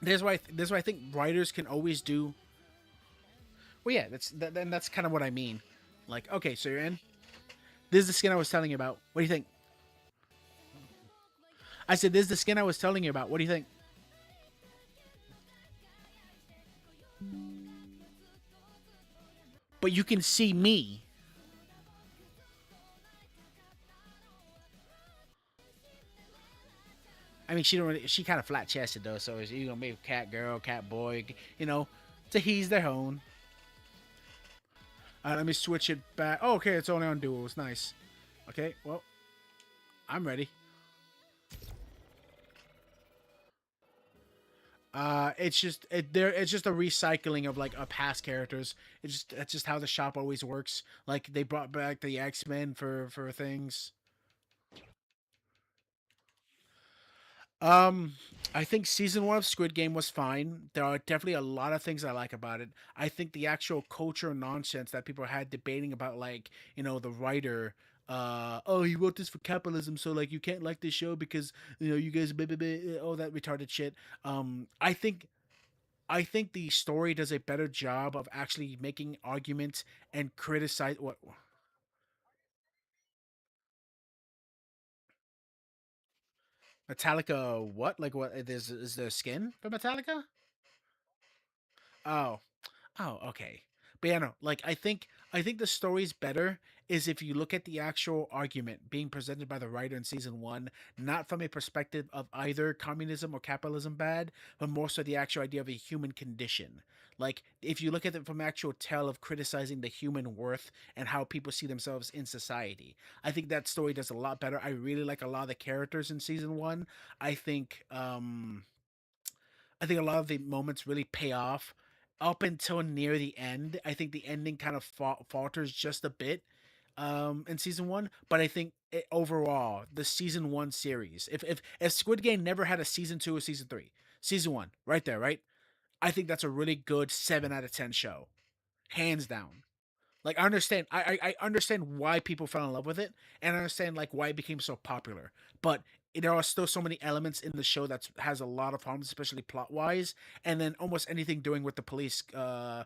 there's why I think writers can always do. Well, yeah, that's kind of what I mean. Like, okay, so you're in. This is the skin I was telling you about. What do you think? I said, this is the skin I was telling you about. What do you think? But you can see me. I mean, she kind of flat chested though, so it's you gonna be cat girl, cat boy, you know, to he's their own. Let me switch it back. Oh, okay, it's only on duels. Nice. Okay, well, I'm ready. It's just it's just a recycling of like a past characters. That's just how the shop always works. Like they brought back the X-Men for things. Um, I think season one of Squid Game was fine. There are definitely a lot of things I like about it. I think the actual culture nonsense that people had debating about, like, you know, the writer, oh, he wrote this for capitalism, so like you can't like this show because you know you guys, blah, blah, blah, all that retarded shit. I think the story does a better job of actually making arguments and criticize what. Metallica, what? Like, what? Is there skin for Metallica? Oh, oh, okay. But yeah, no, like I think the story's better is if you look at the actual argument being presented by the writer in season one, not from a perspective of either communism or capitalism bad, but more so the actual idea of a human condition. Like if you look at it from actual tell of criticizing the human worth and how people see themselves in society. I think that story does a lot better. I really like a lot of the characters in season one. I think I think a lot of the moments really pay off up until near the end. I think the ending kind of falters just a bit in season one, but I think overall the season one series, if Squid Game never had a season two or season three, season one right there, right? I think that's a really good 7 out of 10 show, hands down. Like I understand, I understand why people fell in love with it, and I understand like why it became so popular. But there are still so many elements in the show that has a lot of problems, especially plot wise. And then almost anything doing with the police guy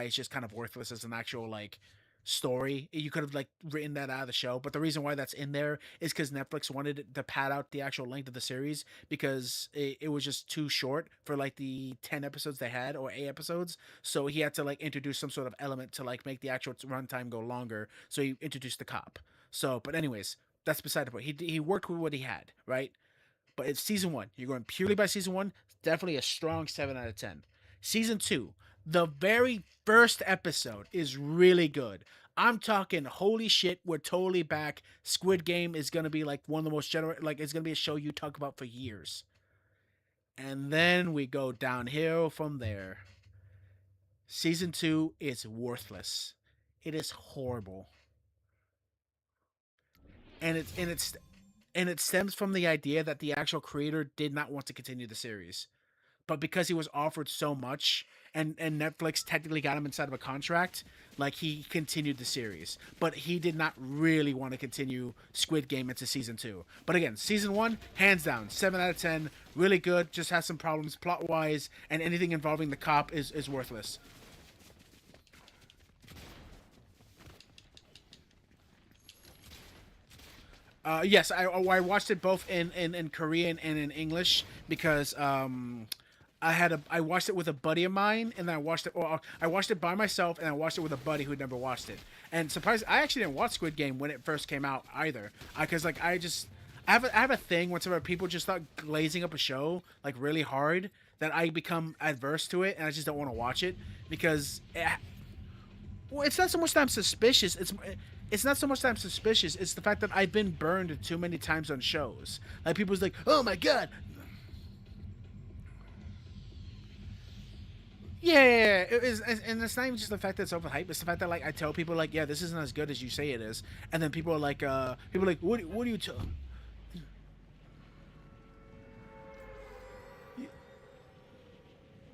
is just kind of worthless as an actual like story. You could have like written that out of the show, but the reason why that's in there is because Netflix wanted to pad out the actual length of the series because it was just too short for like the 10 episodes they had or 8 episodes. So he had to like introduce some sort of element to like make the actual runtime go longer. So he introduced the cop. So, but anyways, that's beside the point. He worked with what he had, right? But it's season one. You're going purely by season one. Definitely a strong 7 out of 10. Season two, the very first episode is really good. I'm talking holy shit, we're totally back. Squid Game is gonna be like one of the most like it's gonna be a show you talk about for years. And then we go downhill from there. Season two is worthless. It is horrible. And it stems from the idea that the actual creator did not want to continue the series. But because he was offered so much and Netflix technically got him inside of a contract, like he continued the series. But he did not really want to continue Squid Game into season two. But again, season one, hands down, 7 out of 10, really good, just has some problems plot wise, and anything involving the cop is worthless. Yes, I watched it both in Korean and in English because I watched it with a buddy of mine, and then I watched it by myself, and I watched it with a buddy who'd never watched it. And surprised, I actually didn't watch Squid Game when it first came out either. Because like I have a thing whenever people just start glazing up a show like really hard that I become adverse to it, and I just don't want to watch it because well, it's not so much that I'm suspicious. It's not so much that I'm suspicious. It's the fact that I've been burned too many times on shows. Like people's like, "Oh my god." Yeah, it is, and it's not even just the fact that it's overhyped. It's the fact that like I tell people like, "Yeah, this isn't as good as you say it is," and then people are like, What do you tell?"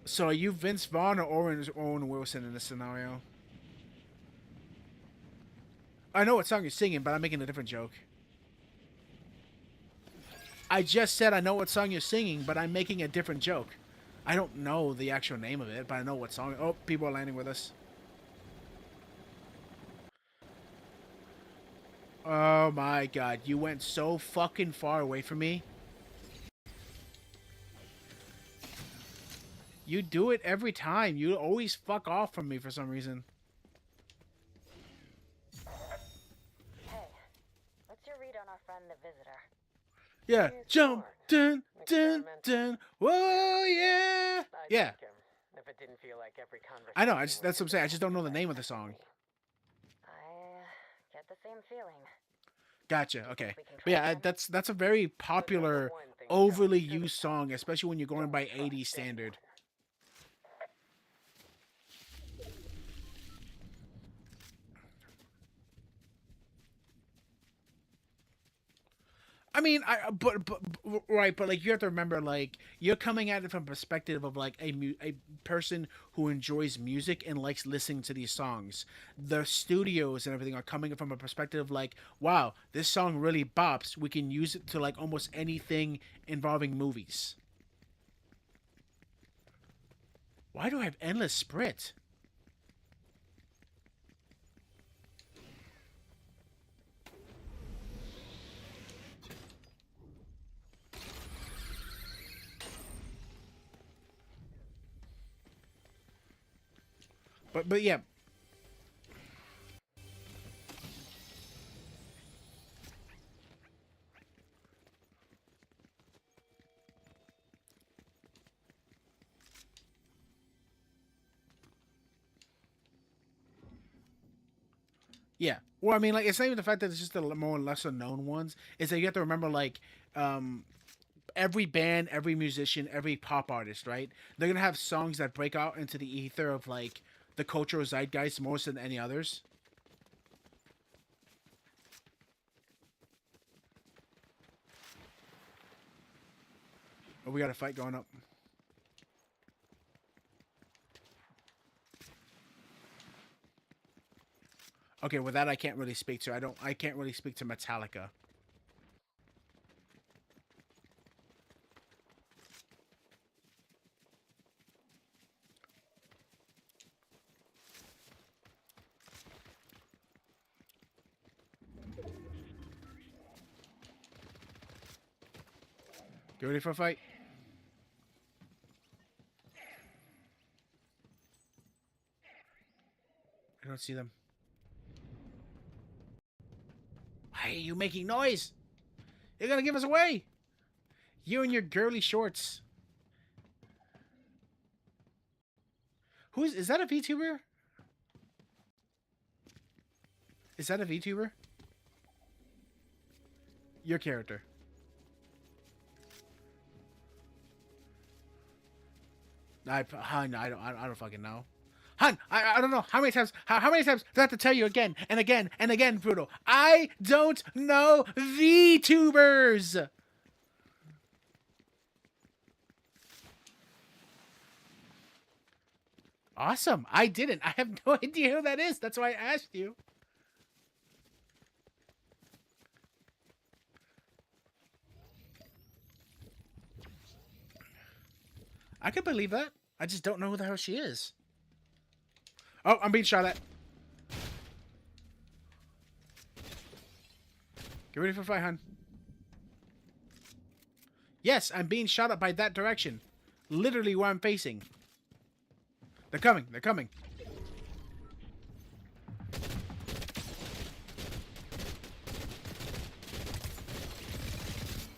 So are you Vince Vaughn or Owen Wilson in this scenario? I know what song you're singing, but I'm making a different joke. I just said I know what song you're singing, but I'm making a different joke. I don't know the actual name of it, but I know what song. Oh, people are landing with us. Oh my god, you went so fucking far away from me. You do it every time. You always fuck off from me for some reason. Hey, what's your read on our friend the visitor? Yeah, He's jump, smart. dun, dun. Whoa, yeah, yeah. Like him, if it didn't feel like every conversation I know. was That's what I'm saying. I just don't know the name of the song. I get the same feeling. Gotcha. Okay. We can But yeah, try again? that's a very popular, one thing overly Charlie should've used song, especially when you're going by Don't 80 trust standard. I mean, right, but like you have to remember, like you're coming at it from a perspective of like a person who enjoys music and likes listening to these songs. The studios and everything are coming from a perspective of like, wow, this song really bops. We can use it to like almost anything involving movies. Why do I have endless sprit? But yeah, yeah. Well, I mean, like it's not even the fact that it's just the more lesser known ones. Is that you have to remember like um every band, every musician, every pop artist, right? They're gonna have songs that break out into the ether of like the cultural zeitgeist more than any others. Oh, we got a fight going up. Okay, with that I can't really speak to. I can't really speak to Metallica. You ready for a fight? I don't see them. Why are you making noise? You're gonna give us away. You and your girly shorts. Is that a VTuber? Is that a VTuber? Your character. Hun, I don't fucking know. Hun, I don't know how many times how many times do I have to tell you again and again and again, Brutal? I don't know VTubers. Awesome. I didn't. I have no idea who that is. That's why I asked you. I could believe that. I just don't know who the hell she is. Oh, I'm being shot at. Get ready for fight, hun. Yes, I'm being shot at by that direction. Literally where I'm facing. They're coming. They're coming.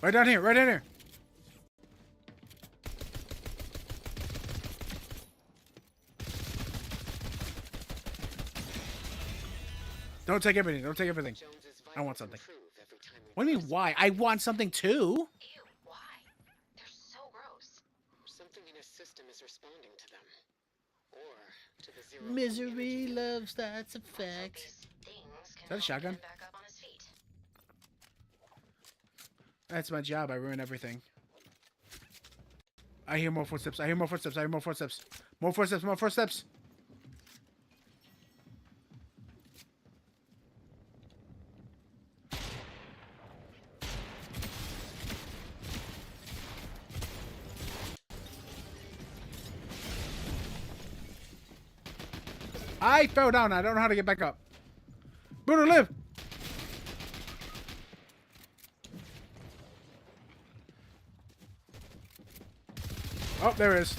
Right down here. Right down here. Don't take everything. Don't take everything. I want something. What do you mean, why? I want something too. Ew, why? They're so gross. Something in his system is responding to them. Or to the zero. Misery loves that's a fact. These things can that a help shotgun? him back up on his feet. That's my job. I ruin everything. I hear more footsteps. I hear more footsteps. I hear more footsteps. More footsteps. More footsteps. I fell down. I don't know how to get back up. Bruno, live! Oh, there it is.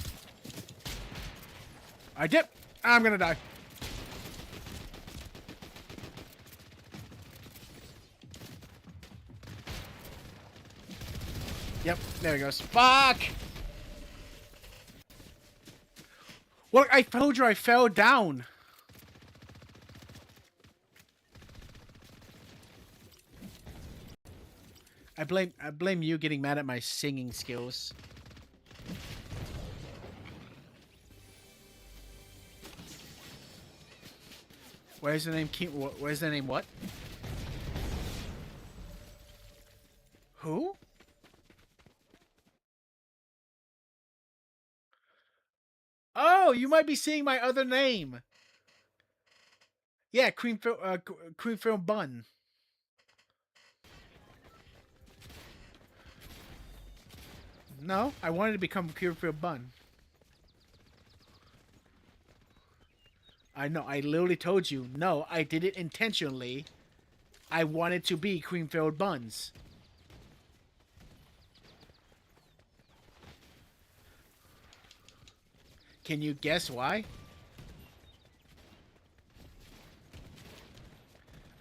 I dip. I'm gonna die. Yep, there he goes. Fuck! Look, I told you I fell down. I blame you getting mad at my singing skills. Where's the name? Where's the name? What? Who? Oh, you might be seeing my other name. Yeah, Creamfield Bun. No, I wanted to become Creamfield Bun. I know, I literally told you. No, I did it intentionally. I wanted to be Creamfield Buns. Can you guess why?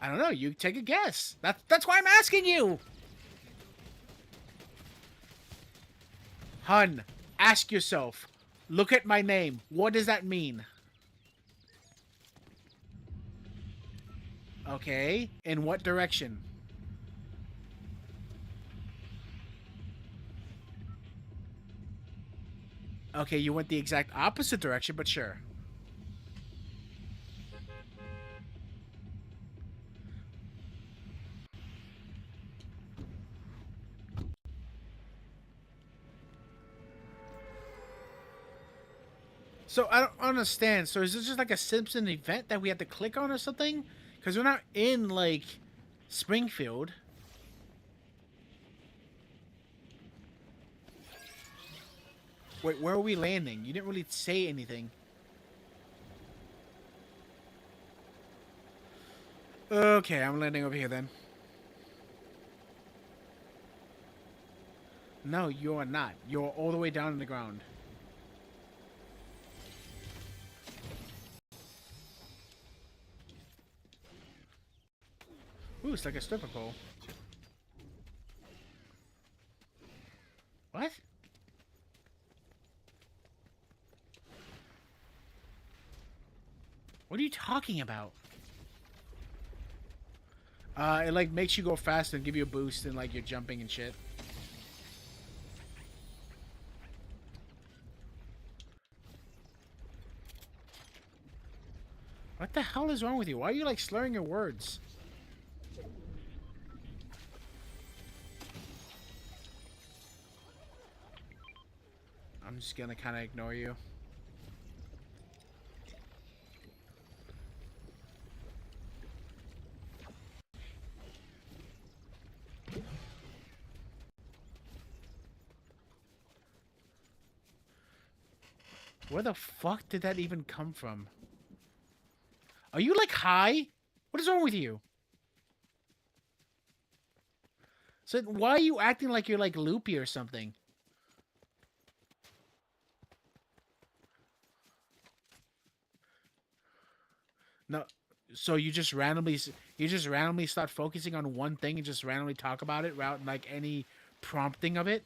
I don't know. You take a guess. That's why I'm asking you. Hun, ask yourself. Look at my name. What does that mean? Okay. In what direction? Okay, you went the exact opposite direction, but sure. So, I don't understand. So, is this just like a Simpson event that we have to click on or something? Because we're not in, like, Springfield. Wait, where are we landing? You didn't really say anything. Okay, I'm landing over here then. No, you're not. You're all the way down on the ground. Ooh, it's like a stripper pole. What? What are you talking about? It like makes you go faster and give you a boost and like you're jumping and shit. What the hell is wrong with you? Why are you like slurring your words? I'm just gonna kind of ignore you. Where the fuck did that even come from? Are you like high? What is wrong with you? So why are you acting like you're like loopy or something? No. So you just randomly start focusing on one thing and just randomly talk about it without like any prompting of it?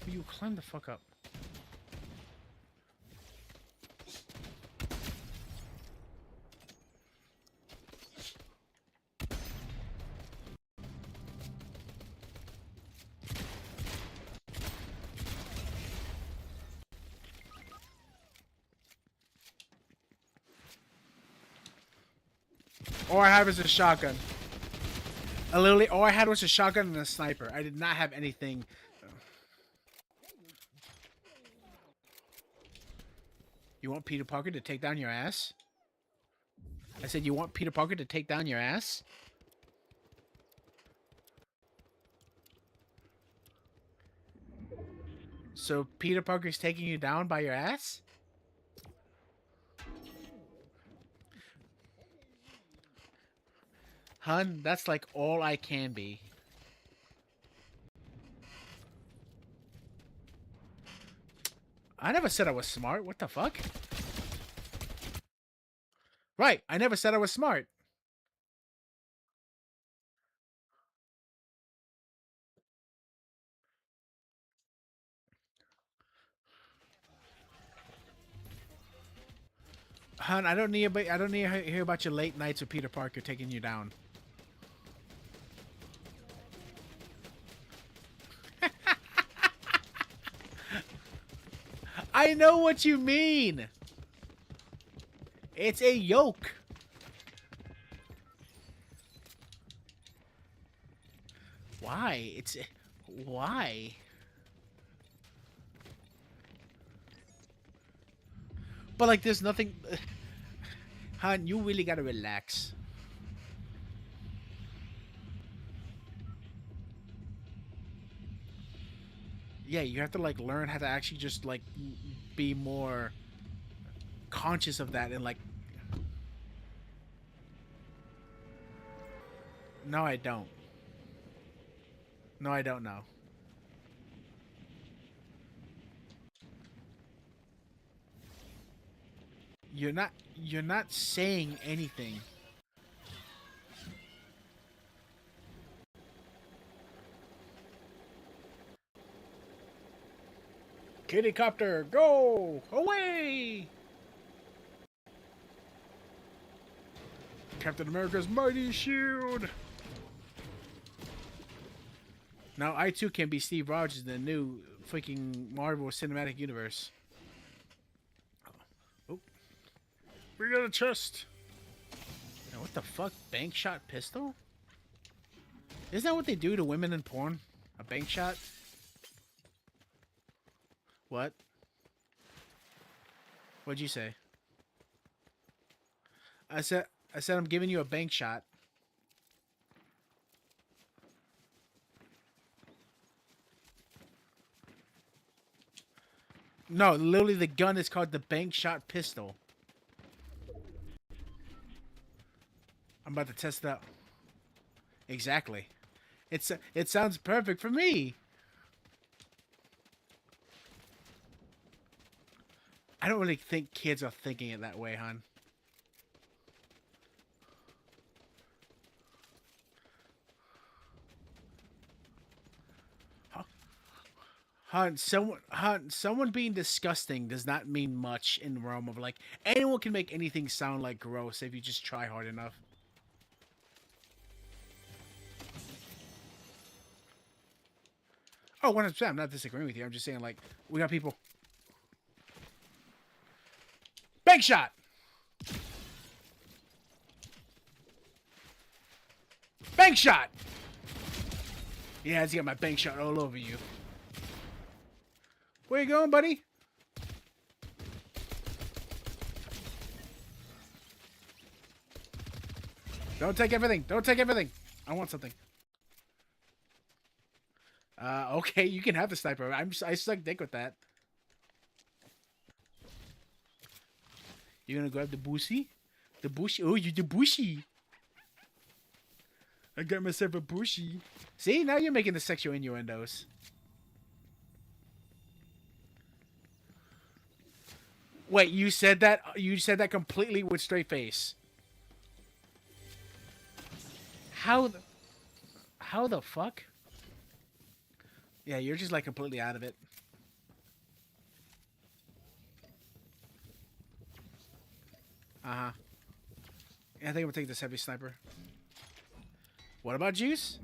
You climb the fuck up. All I have is a shotgun. Literally, all I had was a shotgun and a sniper. I did not have anything. You want Peter Parker to take down your ass? I said you want Peter Parker to take down your ass? So Peter Parker's taking you down by your ass? Hun, that's like all I can be. I never said I was smart. What the fuck? Right, I never said I was smart. Hun, I don't need to hear about your late nights with Peter Parker taking you down. I know what you mean. It's a yoke. Why? Why? But like, there's nothing. Han, you really gotta relax. Yeah, you have to like learn how to actually just like be more conscious of that and like. No, I don't. No, I don't know. You're not saying anything. Kittycopter, go away! Captain America's mighty shield. Now I too can be Steve Rogers in the new freaking Marvel Cinematic Universe. Oh, we got a chest. Now, what the fuck? Bank shot pistol? Isn't that what they do to women in porn? A bank shot? What? What'd you say? I said I'm giving you a bank shot. No, literally the gun is called the bank shot pistol. I'm about to test it out. Exactly. It sounds perfect for me. I don't really think kids are thinking it that way, hon. Someone being disgusting does not mean much in the realm of like anyone can make anything sound like gross if you just try hard enough. Oh, 100%. I'm not disagreeing with you. I'm just saying like we got people. Bank shot. Bank shot. Yeah, I just got my bank shot all over you. Where you going, buddy? Don't take everything. Don't take everything. I want something. Okay, you can have the sniper. I suck dick with that. You gonna grab the bushy? The bushy? Oh, you the bushy. I got myself a bushy. See, now you're making the sexual innuendos. Wait, you said that? You said that completely with straight face. How the fuck? Yeah, you're just like completely out of it. Uh-huh. Yeah, I think I'm gonna take this heavy sniper. What about juice?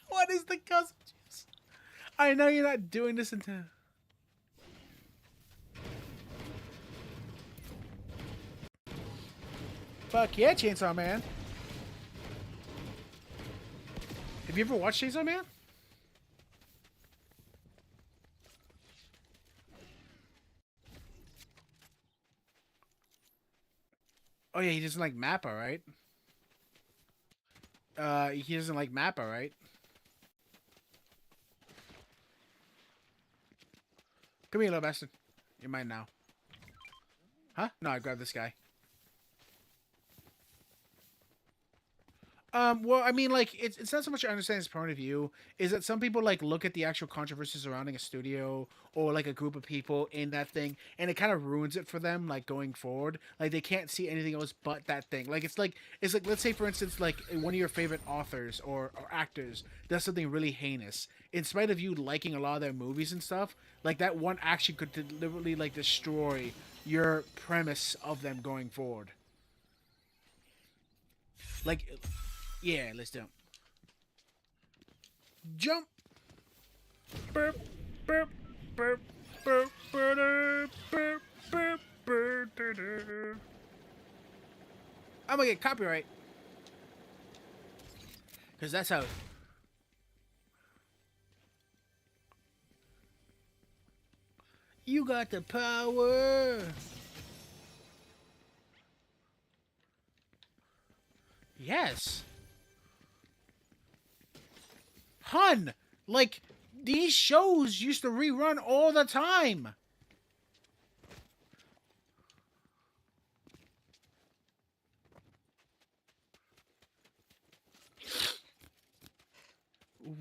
What is the cousin juice? I know you're not doing this in time. Fuck yeah, Chainsaw Man. Have you ever watched Chainsaw Man? Oh yeah, he doesn't like Mappa, right? He doesn't like Mappa, right? Come here, little bastard. You're mine now. Huh? No, I grabbed this guy. Well, I mean, like, it's not so much I understand his point of view, is that some people, like, look at the actual controversy surrounding a studio or, like, a group of people in that thing, and it kind of ruins it for them, like, going forward. Like, they can't see anything else but that thing. Like, let's say, for instance, like, one of your favorite authors or actors does something really heinous. In spite of you liking a lot of their movies and stuff, like, that one action could deliberately, like, destroy your premise of them going forward. Like... Yeah, let's jump. Jump. Burp, burp, burp, burp, burp, burp, burp, burp. I'm gonna get copyright. Because that's how... You got the power. Yes. Hun, like, these shows used to rerun all the time.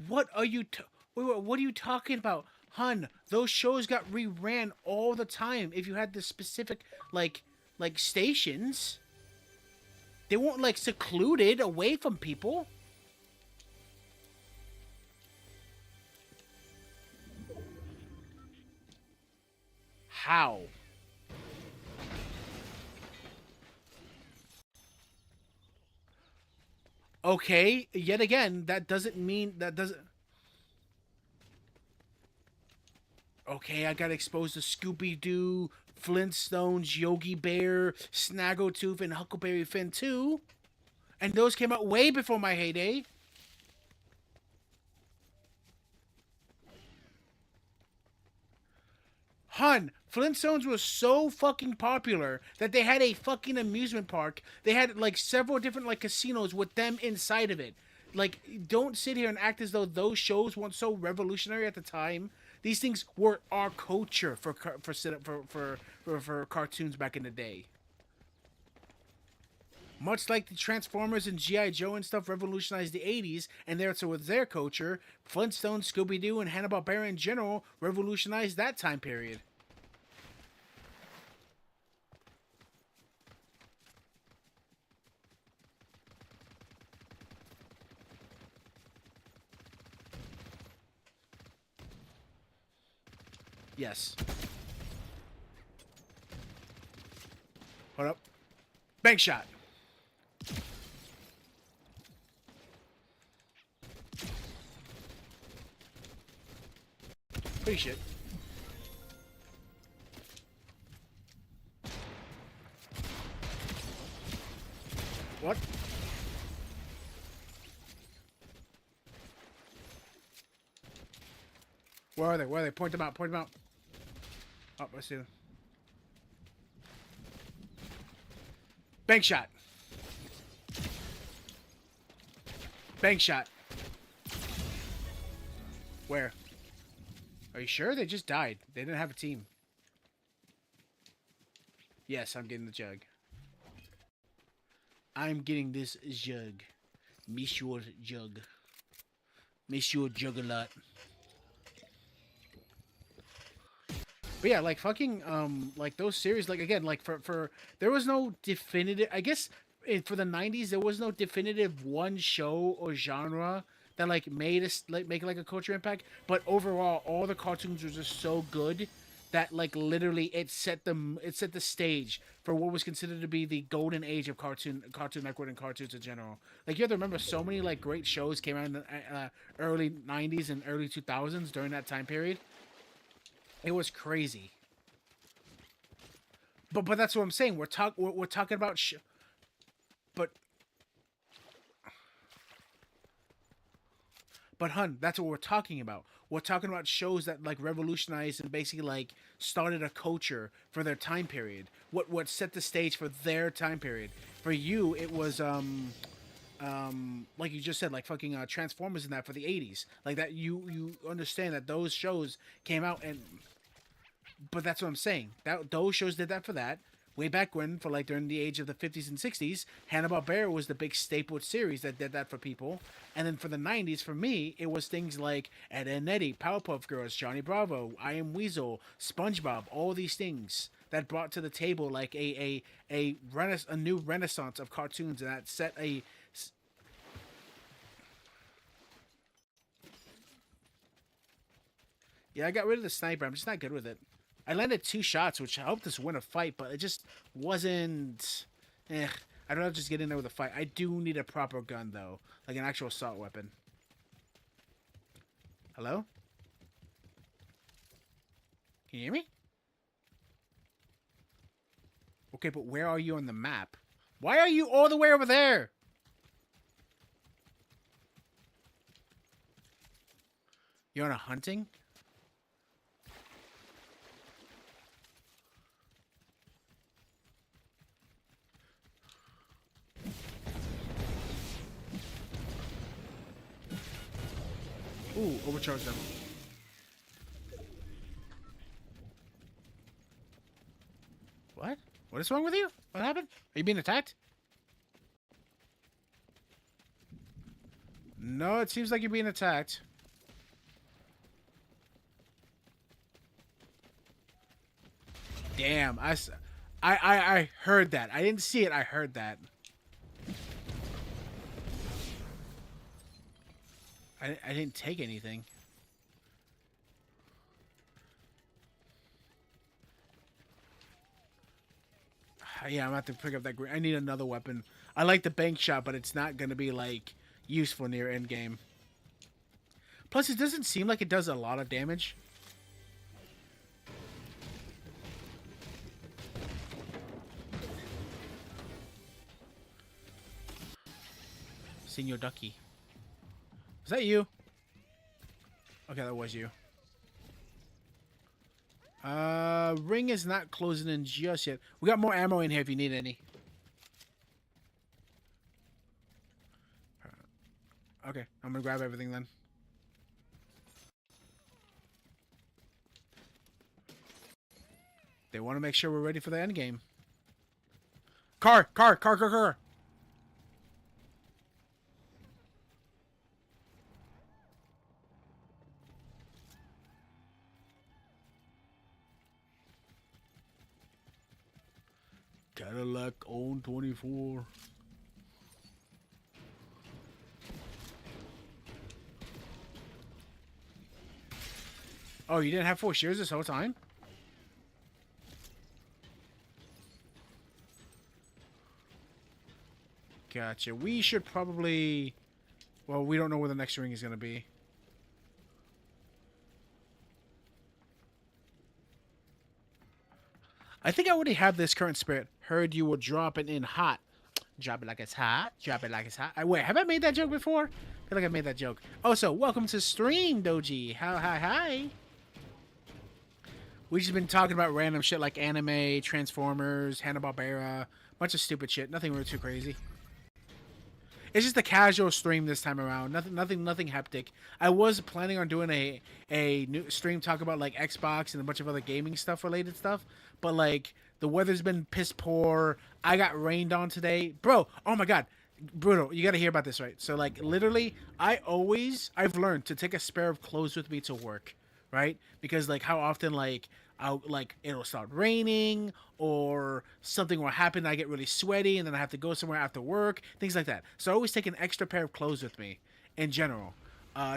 What are you... Wait, what are you talking about? Hun, those shows got reran all the time if you had the specific, like stations. They weren't, like, secluded away from people. How? Okay, yet again, that doesn't mean... That doesn't... Okay, I got exposed to Scooby-Doo, Flintstones, Yogi Bear, Snaggletooth, and Huckleberry Finn too. And those came out way before my heyday. Hun, Flintstones was so fucking popular that they had a fucking amusement park. They had, like, several different, like, casinos with them inside of it. Like, don't sit here and act as though those shows weren't so revolutionary at the time. These things were our culture for cartoons back in the day. Much like the Transformers and G.I. Joe and stuff revolutionized the 80s, and so with their culture, Flintstones, Scooby-Doo, and Hanna-Barbera in general revolutionized that time period. Yes. Hold up. Bank shot. Pretty shit. What? Where are they? Where are they? Point them out. Point them out. Oh, let's see them. Bank shot. Bank shot. Where? Are you sure? They just died. They didn't have a team. Yes, I'm getting the jug. I'm getting this jug. Monsieur Jug. Monsieur Juggalot. But yeah, like fucking like those series, like again, like for there was no definitive, I guess for the 90s there was no definitive one show or genre that like made us like make like a culture impact, but overall all the cartoons were just so good that like literally it set the stage for what was considered to be the golden age of Cartoon Network and cartoons in general. Like you have to remember, so many like great shows came out in the early 90s and early 2000s during that time period. It was crazy. But that's what I'm saying. We're talking about But hun, that's what we're talking about. We're talking about shows that like revolutionized and basically like started a culture for their time period. What set the stage for their time period. For you, it was like you just said, like fucking Transformers and that for the 80s. Like that you understand that those shows came out and but that's what I'm saying. That those shows did that for that. Way back when, for like during the age of the 50s and 60s, Hanna-Barbera was the big staple series that did that for people. And then for the 90s, for me, it was things like Ed and Eddie, Powerpuff Girls, Johnny Bravo, I Am Weasel, SpongeBob, all these things that brought to the table like a new renaissance of cartoons, and that set a... Yeah, I got rid of the sniper. I'm just not good with it. I landed 2 shots, which helped us win a fight, but it just wasn't... I'd rather just get in there with a fight. I do need a proper gun, though. Like an actual assault weapon. Hello? Can you hear me? Okay, but where are you on the map? Why are you all the way over there? You're on a hunting? Ooh, overcharge them. What? What is wrong with you? What happened? Are you being attacked? No, it seems like you're being attacked. Damn, I heard that. I didn't see it, I heard that. I didn't take anything. Yeah, I'm gonna have to pick up that green. I need another weapon. I like the bank shot, but it's not gonna be like useful near end game. Plus, it doesn't seem like it does a lot of damage. Senor Ducky. Is that you? Okay, that was you. Ring is not closing in just yet. We got more ammo in here if you need any. Okay, I'm gonna grab everything then. They want to make sure we're ready for the end game. Car! Cadillac own 24. Oh, you didn't have 4 shears this whole time? Gotcha. We should probably... Well, we don't know where the next ring is going to be. I think I already have this current spirit. Heard you were dropping in hot. Drop it like it's hot. Drop it like it's hot. Wait, have I made that joke before? I feel like I made that joke. Oh, so welcome to stream, Doji. Hi. We've just been talking about random shit like anime, Transformers, Hanna-Barbera, bunch of stupid shit. Nothing really too crazy. It's just a casual stream this time around. Nothing hectic. I was planning on doing a new stream talk about like Xbox and a bunch of other gaming stuff related stuff, but like the weather's been piss poor. I got rained on today, bro. Oh my god, brutal. You got to hear about this, right? So like literally, I've learned to take a spare of clothes with me to work, right? Because like how often like it'll start raining or something will happen. I get really sweaty and then I have to go somewhere after work, things like that. So I always take an extra pair of clothes with me in general.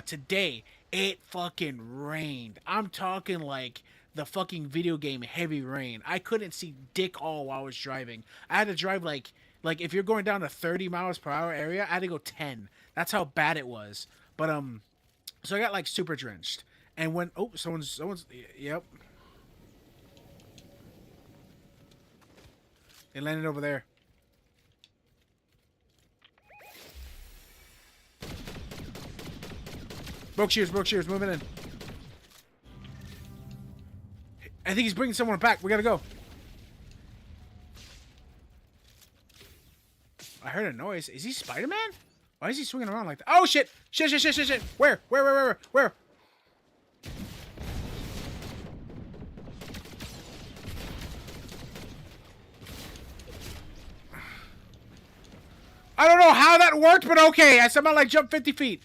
Today it fucking rained. I'm talking like the fucking video game heavy rain. I couldn't see dick all while I was driving. I had to drive like if you're going down a 30 miles per hour area, I had to go 10. That's how bad it was. But so I got like super drenched. And when someone's yep. They landed over there. Broke shears, moving in. I think he's bringing someone back. We gotta go. I heard a noise. Is he Spider-Man? Why is he swinging around like that? Oh shit! Shit! Where? I don't know how that worked, but okay. I somehow like jumped 50 feet.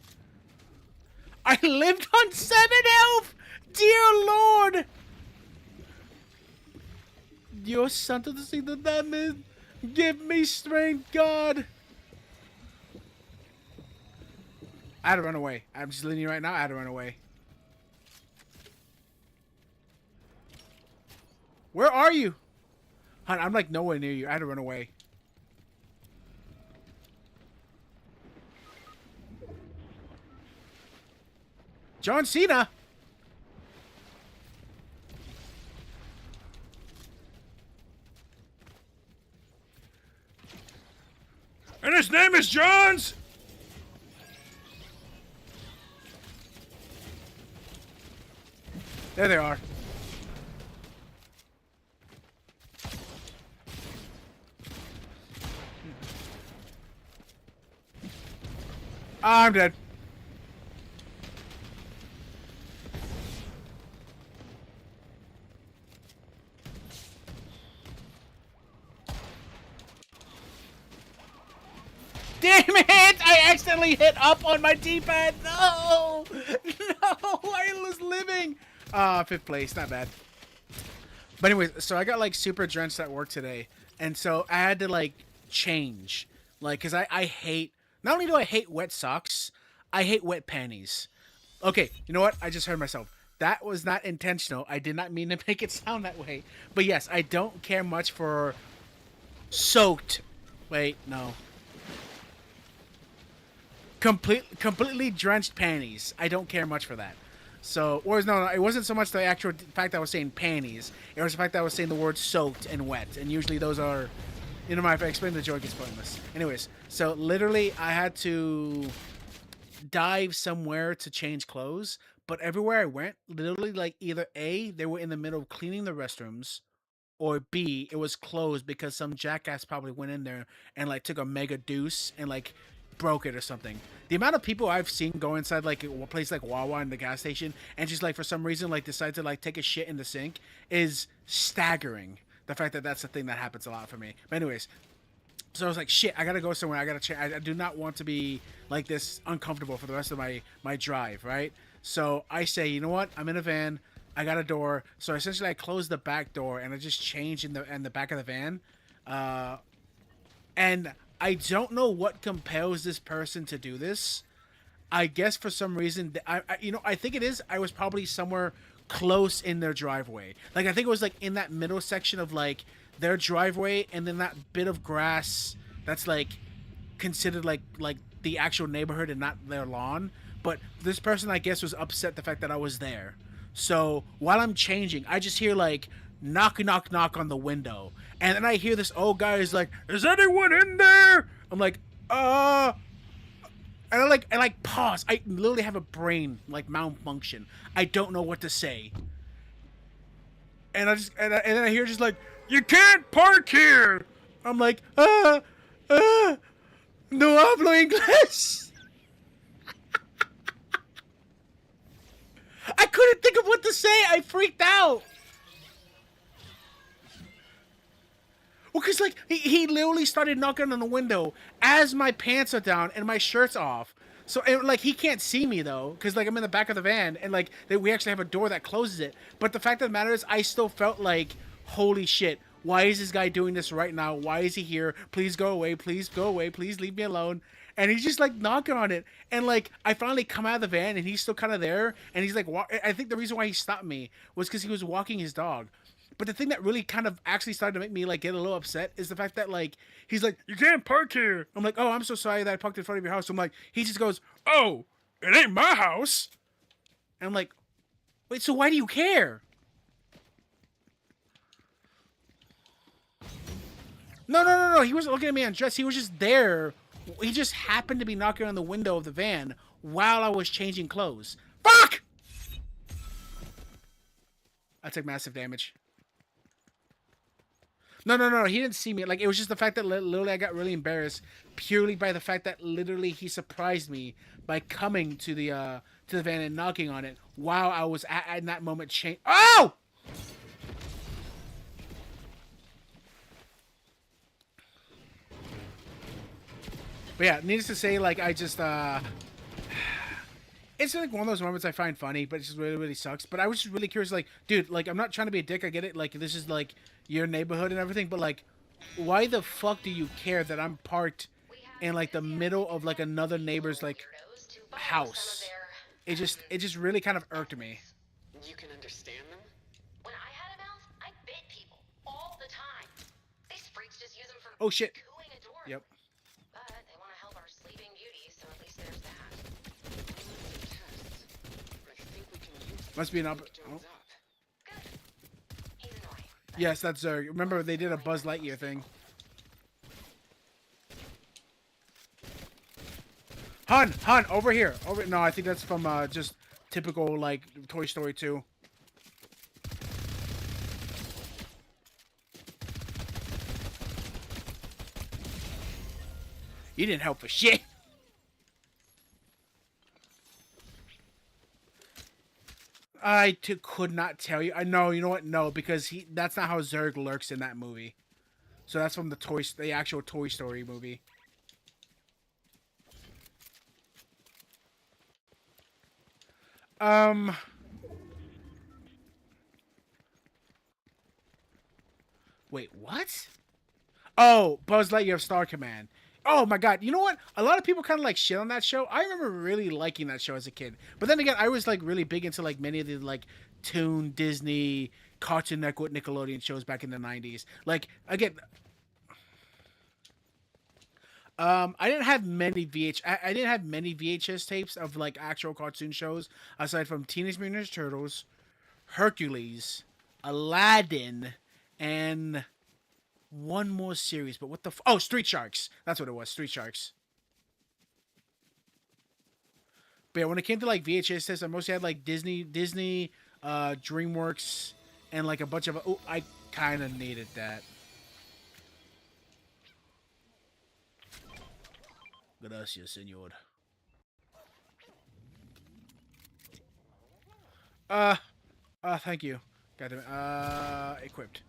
I lived on 7 health! Dear Lord! Dios santo de signo dame. Give me strength, God. I had to run away. I'm just letting you right now. I had to run away. Where are you? Hon, I'm like nowhere near you. I had to run away. John Cena? And his name is Johns! There they are. I'm dead. Damn it! I accidentally hit up on my D-pad. No! No! I was living. 5th place. Not bad. But anyways, so I got like super drenched at work today. And so I had to like change. Like, cause I hate, not only do I hate wet socks, I hate wet panties. Okay, you know what? I just heard myself. That was not intentional. I did not mean to make it sound that way. But yes, I don't care much for soaked. Wait, no. Completely drenched panties. I don't care much for that. So, or no, it wasn't so much the actual fact that I was saying panties. It was the fact that I was saying the word soaked and wet. And usually those are, you know, if I explain the joke, it's pointless. Anyways, so literally I had to dive somewhere to change clothes. But everywhere I went, literally like either A, they were in the middle of cleaning the restrooms, or B, it was closed because some jackass probably went in there and like took a mega deuce and like broke it or something. The amount of people I've seen go inside like a place like Wawa in the gas station and just like for some reason like decide to like take a shit in the sink is staggering. The fact that that's the thing that happens a lot for me. But anyways, so I was like, shit, I gotta go somewhere. I gotta change. I do not want to be like this uncomfortable for the rest of my drive, right? So I say, you know what? I'm in a van. I got a door. So essentially, I closed the back door and I just changed in the back of the van. And I don't know what compels this person to do this. I guess for some reason, I think it is. I was probably somewhere close in their driveway. Like I think it was like in that middle section of like their driveway, and then that bit of grass that's like considered like the actual neighborhood and not their lawn. But this person, I guess, was upset the fact that I was there. So while I'm changing, I just hear like knock on the window, and then I hear this old guy is like, "Is anyone in there?" I'm like, and I like pause. I literally have a brain like malfunction. I don't know what to say, and I just and then I hear just like, "You can't park here." I'm like, no. No hablo inglés. I couldn't think of what to say. I freaked out. Well, because, like, he literally started knocking on the window as my pants are down and my shirt's off. So, and, like, he can't see me, though, because, like, I'm in the back of the van, and, like, we actually have a door that closes it. But the fact of the matter is, I still felt like, holy shit, why is this guy doing this right now? Why is he here? Please go away. Please go away. Please leave me alone. And he's just, like, knocking on it. And, like, I finally come out of the van, and he's still kind of there. And he's, like, I think the reason why he stopped me was because he was walking his dog. But the thing that really kind of actually started to make me, like, get a little upset is the fact that, like, he's like, you can't park here. I'm like, oh, I'm so sorry that I parked in front of your house. I'm like, he just goes, oh, it ain't my house. And I'm like, wait, so why do you care? No. He wasn't looking at me undressed. He was just there. He just happened to be knocking on the window of the van while I was changing clothes. Fuck! I took massive damage. No. He didn't see me. Like, it was just the fact that literally I got really embarrassed purely by the fact that literally he surprised me by coming to the van and knocking on it while I was at that moment Oh! But yeah, needless to say, like, I just, it's like one of those moments I find funny, but it just really, really sucks. But I was just really curious, like, dude, like, I'm not trying to be a dick, I get it, like, this is, like, your neighborhood and everything, but, like, why the fuck do you care that I'm parked in, like, the middle of, like, another neighbor's, like, house? It just really kind of irked me. You can understand them? When I had a mouth, I bit people all the time. These freaks just use them for Oh, shit. cooing a door. Yep. But they want to help our sleeping beauties, so at least there's that. Tests. I think we can use Must be an them up. to Oh. Jones up. Good. He's annoying. Yes, that's Zerg. Remember, they did a Buzz Lightyear thing. Hun, over here. No, I think that's from just typical, like, Toy Story 2. You didn't help for shit. Could not tell you. I know, you know what? No, because that's not how Zerg lurks in that movie. So that's from the actual Toy Story movie. Wait, what? Oh, Buzz Lightyear of Star Command. Oh my god, you know what? A lot of people kind of like shit on that show. I remember really liking that show as a kid. But then again, I was like really big into like many of the like Toon, Disney, Cartoon Network, Nickelodeon shows back in the 90s. Like, again, I didn't have many I didn't have many VHS tapes of like actual cartoon shows aside from Teenage Mutant Ninja Turtles, Hercules, Aladdin, and one more series. But what the oh, Street Sharks. That's what it was. Street Sharks. But yeah, when it came to like VHS tapes, I mostly had like Disney, DreamWorks, and like a bunch of. Oh, I kind of needed that. Gracias, señor. Thank you. Goddamn it. Equipped.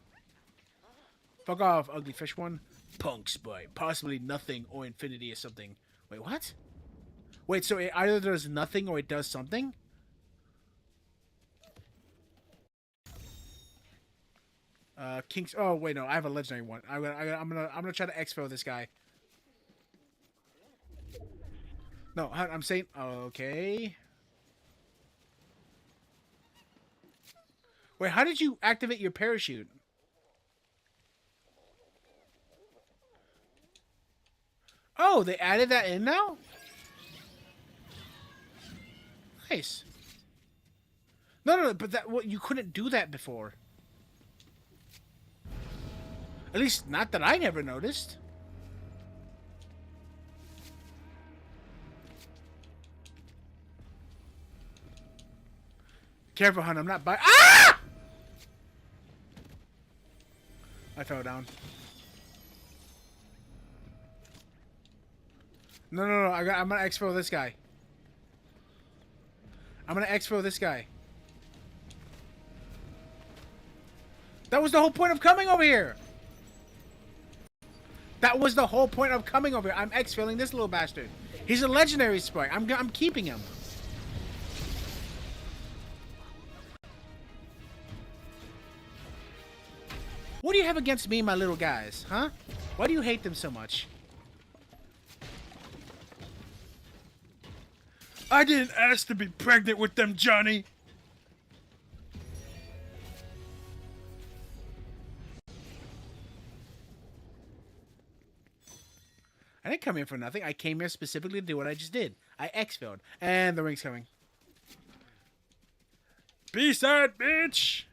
Fuck off, ugly fish one. Punks by possibly nothing or infinity or something. Wait, what? Wait, so it either does nothing or it does something? Kings. Oh wait, no, I have a legendary one. I'm gonna try to exfil this guy. No, I'm saying okay. Wait, how did you activate your parachute? Oh, they added that in now? Nice. No, but you couldn't do that before. At least, not that I never noticed. Careful, hon, I'm not by. Ah! I fell down. No, no, no. I'm gonna exfil this guy. I'm gonna exfil this guy. That was the whole point of coming over here. That was the whole point of coming over here. I'm exfilling this little bastard. He's a legendary sprite. I'm keeping him. What do you have against me, my little guys, huh? Why do you hate them so much? I didn't ask to be pregnant with them, Johnny. I didn't come here for nothing. I came here specifically to do what I just did. I exfilled. And the ring's coming. B-side, bitch!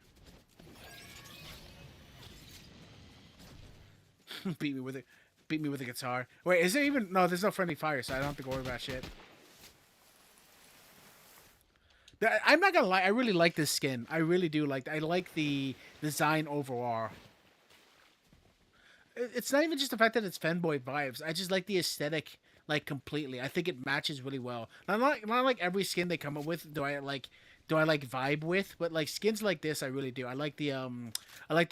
Beat me with it. Beat me with a guitar. Wait, is there even... No, there's no friendly fire, so I don't have to worry about shit. I'm not gonna lie, I really like this skin. I really do like. I like the design overall. It's not even just the fact that it's fanboy vibes. I just like the aesthetic, like, completely. I think it matches really well. Not like every skin they come up with do I like vibe with, but like skins like this, I really do. I like the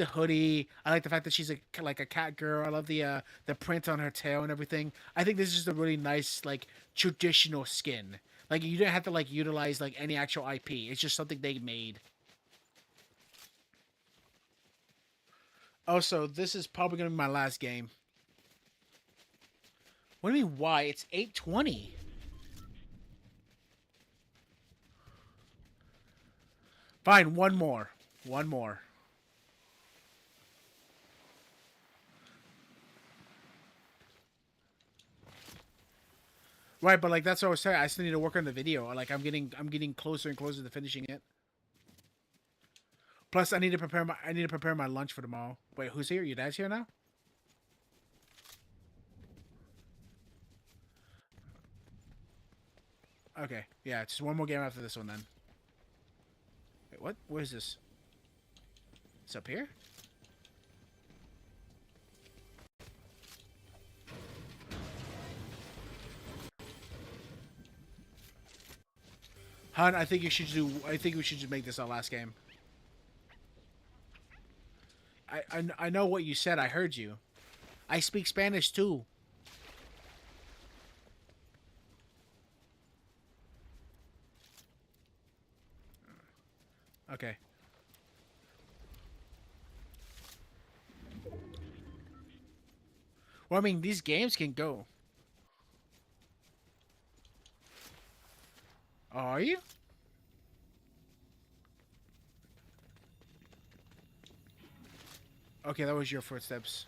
hoodie. I like the fact that she's like a cat girl. I love the print on her tail and everything. I think this is just a really nice, like, traditional skin. Like, you don't have to, like, utilize, like, any actual IP. It's just something they made. Also, this is probably going to be my last game. What do you mean, why? It's 8:20. Fine, one more. One more. Right, but like that's what I was saying. I still need to work on the video. Like I'm getting closer and closer to finishing it. Plus, I need to prepare my lunch for tomorrow. Wait, who's here? Your dad's here now? Okay, yeah, just one more game after this one then. Wait, what? Where is this? It's up here? Hun, I think we should just make this our last game. I know what you said. I heard you. I speak Spanish too. Okay. Well, I mean, these games can go. Are you? Okay, that was your footsteps.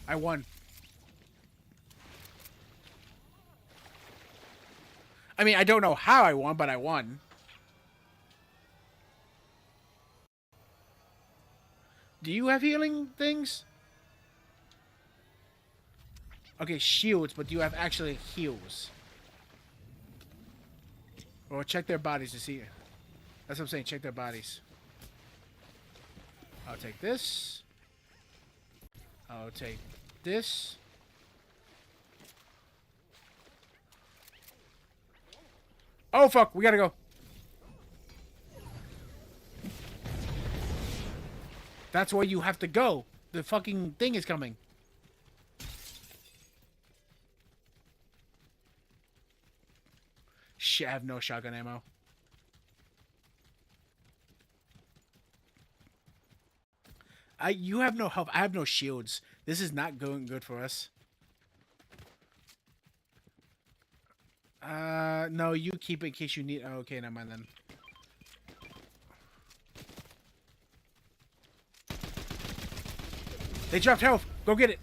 I won. I mean, I don't know how I won, but I won. Do you have healing things? Okay, shields, but do you have actually heals? Or check their bodies to see. That's what I'm saying, check their bodies. I'll take this. I'll take this. Oh, fuck, we gotta go. That's where you have to go. The fucking thing is coming. Shit, I have no shotgun ammo. You have no health. I have no shields. This is not going good for us. No, you keep it in case you need... Oh, okay, never mind then. They dropped health. Go get it.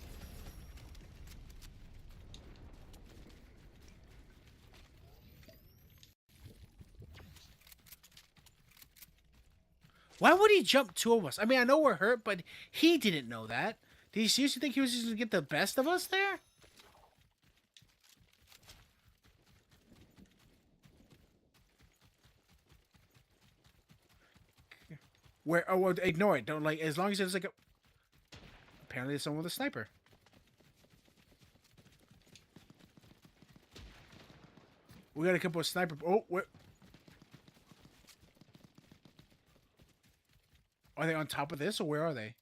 Why would he jump two of us? I mean, I know we're hurt, but he didn't know that. Did he seriously think he was just going to get the best of us there? Where? Oh, well, ignore it. Don't like. As long as it's like a. Apparently, it's someone with a sniper. We got a couple of sniper. Oh, where? Are they on top of this, or where are they?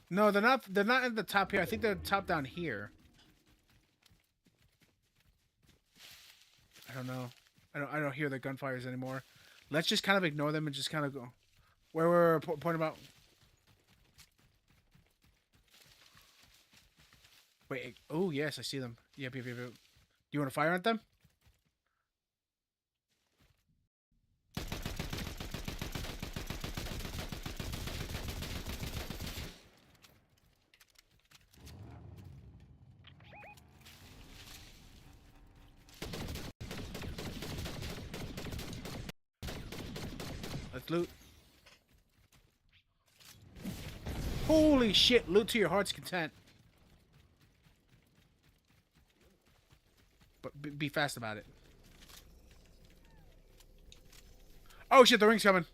No, they're not. They're not at the top here. I think they're top down here. I don't know. I don't hear the gunfires anymore. Let's just kind of ignore them and just kind of go where we're pointing about. Wait. Oh yes, I see them. Yep. Do you want to fire at them? Let's loot. Holy shit! Loot to your heart's content. But be fast about it. Oh shit! The ring's coming.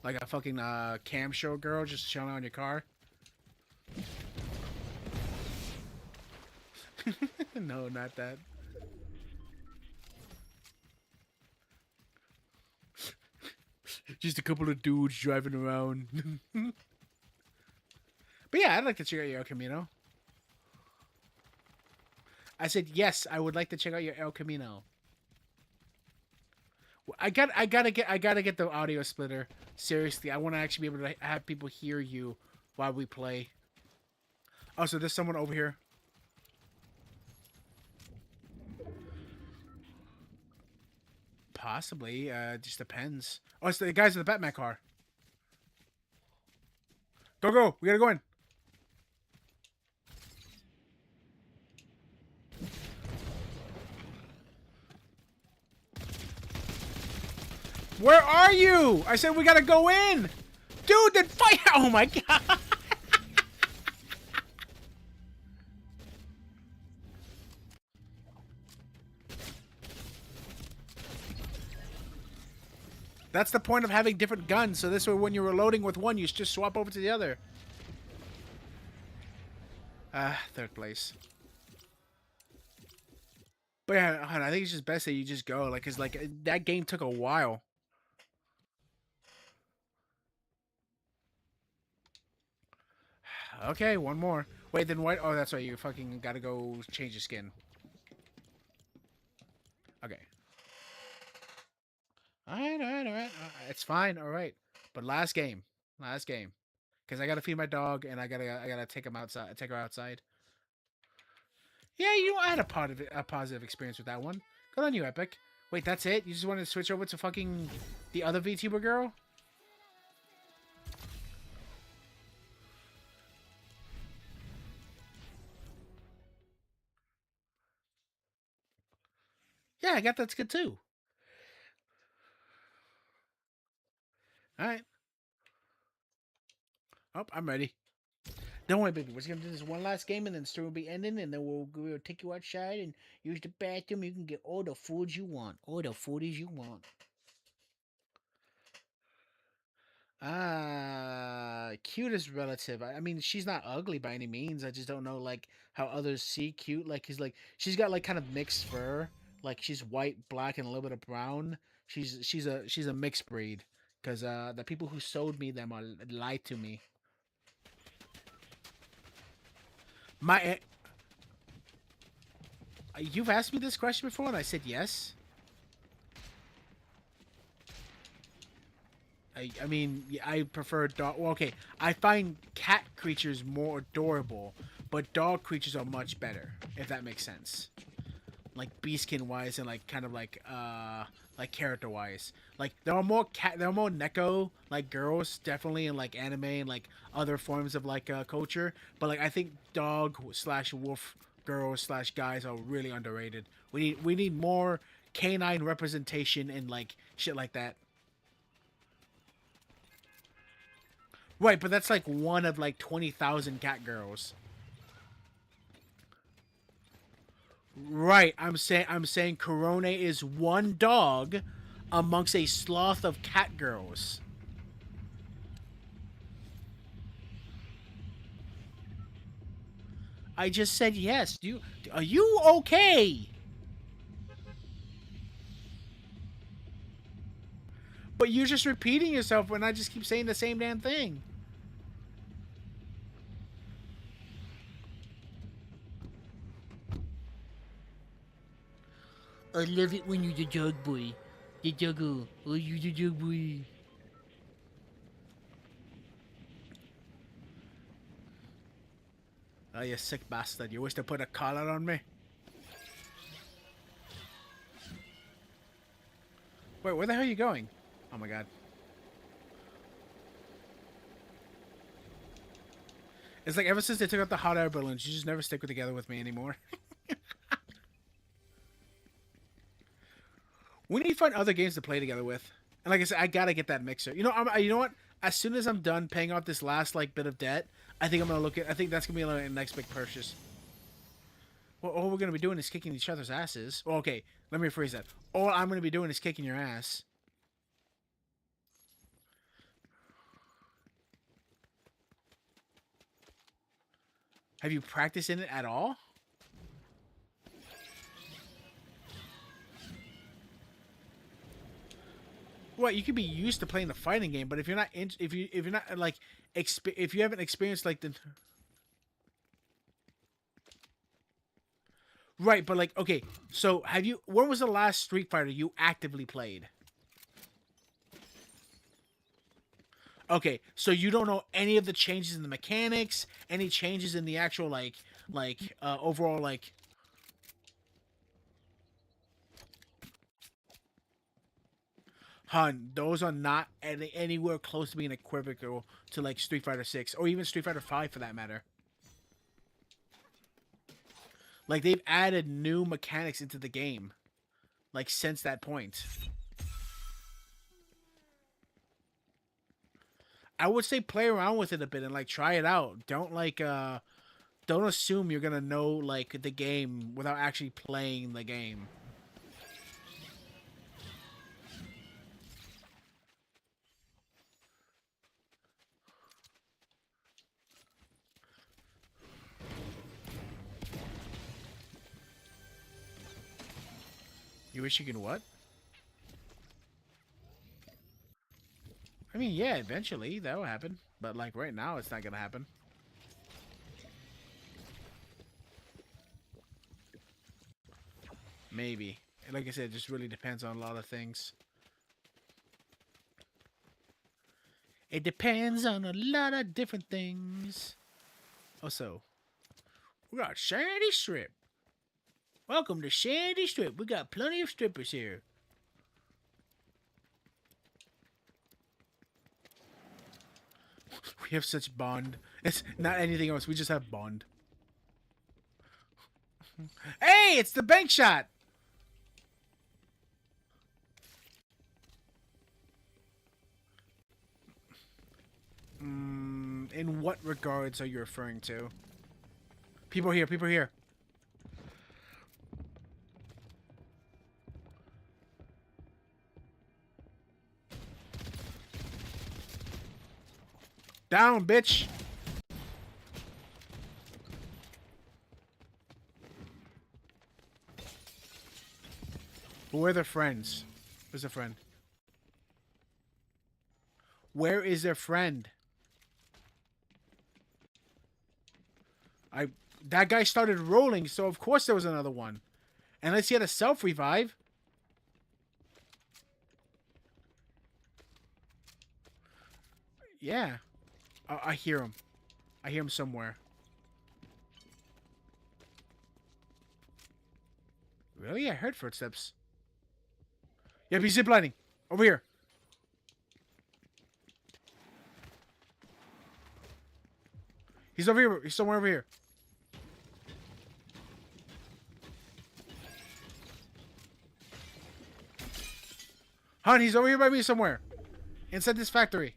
Like a fucking cam show girl just chilling on your car. No, not that. Just a couple of dudes driving around. But yeah, I'd like to check out your El Camino. I said yes, I would like to check out your El Camino. I gotta get the audio splitter. Seriously, I want to actually be able to have people hear you while we play. Oh, so there's someone over here. Possibly. Just depends. Oh, it's the guys in the Batman car. Go! We gotta go in. Where are you? I said we gotta go in. Dude, then fight. Oh my god. That's the point of having different guns, so this way when you're reloading with one, you just swap over to the other. Third place. But yeah, I think it's just best that you just go, like, cause like that game took a while. Okay, one more. Wait, then what? Oh, that's right. You fucking gotta go change your skin. Okay. All right. It's fine. All right. But last game, because I gotta feed my dog and I gotta take him outside. Take her outside. Yeah, you know, I had a positive experience with that one. Good on you, Epic. Wait, that's it? You just wanted to switch over to fucking the other VTuber girl? Yeah, I got that's good too. All right. Oh, I'm ready. Don't worry, baby. We're just gonna do this one last game, and then the story will be ending, and then we'll take you outside and use the bathroom. You can get all the foods you want, all the foodies you want. Cute is relative. I mean, she's not ugly by any means. I just don't know like how others see cute. Like, cause like she's got like kind of mixed fur. Like she's white, black, and a little bit of brown. She's a mixed breed. Cause the people who sold me them are lied to me. My You've asked me this question before, and I said yes. I mean, I prefer dog. Well, okay, I find cat creatures more adorable, but dog creatures are much better, if that makes sense. like beastkin wise and like kind of like character wise. Like there are more neko like girls definitely in like anime and like other forms of like culture, but like I think dog slash wolf girls slash guys are really underrated. We need more canine representation and like shit like that. Right, but that's like one of like 20,000 cat girls. Right, I'm saying Corone is one dog amongst a sloth of cat girls. I just said yes. Are you okay? But you're just repeating yourself when I just keep saying the same damn thing. I love it when you're the dog boy. The doggo. Oh, you the dog boy. Oh, you sick bastard. You wish to put a collar on me? Wait, where the hell are you going? Oh my god. It's like ever since they took out the hot air balloons, you just never stick together with me anymore. We need to find other games to play together with. And like I said, I gotta get that mixer. You know what? As soon as I'm done paying off this last like bit of debt, I think I'm gonna look at. I think that's gonna be like, the next big purchase. Well, all we're gonna be doing is kicking each other's asses. Well, okay, let me rephrase that. All I'm gonna be doing is kicking your ass. Have you practiced in it at all? Well, you could be used to playing the fighting game, but if you're not if you're not like if you haven't experienced like the right, but like okay, so have you? When was the last Street Fighter you actively played? Okay, so you don't know any of the changes in the mechanics, any changes in the actual overall like. Hun, those are not anywhere close to being equivocal to like Street Fighter 6 or even Street Fighter 5 for that matter. Like they've added new mechanics into the game, like since that point. I would say play around with it a bit and like try it out. Don't assume you're gonna know like the game without actually playing the game. You wish you could what? I mean, yeah, eventually that will happen, but like right now, it's not gonna happen. Maybe. Like I said, it just really depends on a lot of things. It depends on a lot of different things. Also, we got Sandy Strip. Welcome to Sandy Strip. We got plenty of strippers here. We have such bond. It's not anything else. We just have bond. Hey, it's the bank shot. In what regards are you referring to? People here, people here. Down, bitch. Where are their friends? Where's their friend? Where is their friend? That guy started rolling, so of course there was another one. Unless he had a self-revive. Yeah. I hear him. I hear him somewhere. Really? I heard footsteps. Yep, he's ziplining. Over here. He's over here. He's somewhere over here. Hon, he's over here by me somewhere. Inside this factory.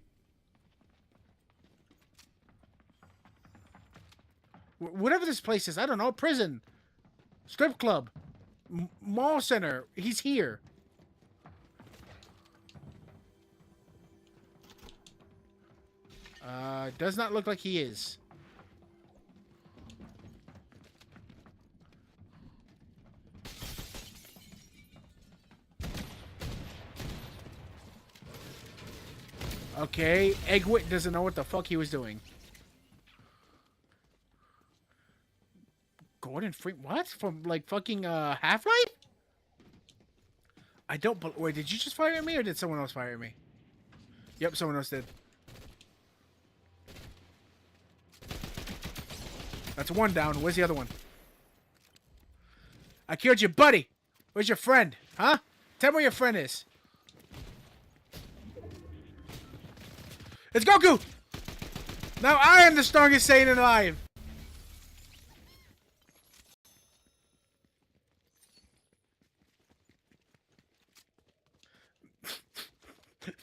Whatever this place is, I don't know. Prison. Strip club. Mall center. He's here. Does not look like he is. Okay, Eggwit doesn't know what the fuck he was doing. Gordon Freeman, what? From like fucking Half-Life? I don't. Wait, did you just fire at me or did someone else fire at me? Yep, someone else did. That's one down. Where's the other one? I killed your buddy. Where's your friend? Huh? Tell me where your friend is. It's Goku! Now I am the strongest Saiyan alive!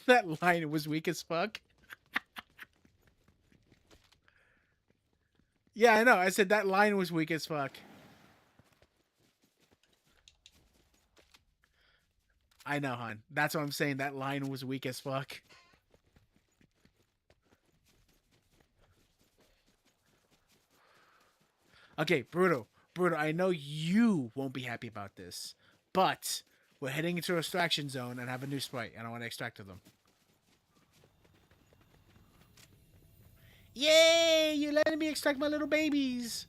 That line was weak as fuck. Yeah, I know. I said that line was weak as fuck. I know, hon. That's what I'm saying. That line was weak as fuck. Okay, Bruto. Bruto, I know you won't be happy about this, but we're heading into a extraction zone and have a new sprite, and I want to extract them. Yay! You're letting me extract my little babies!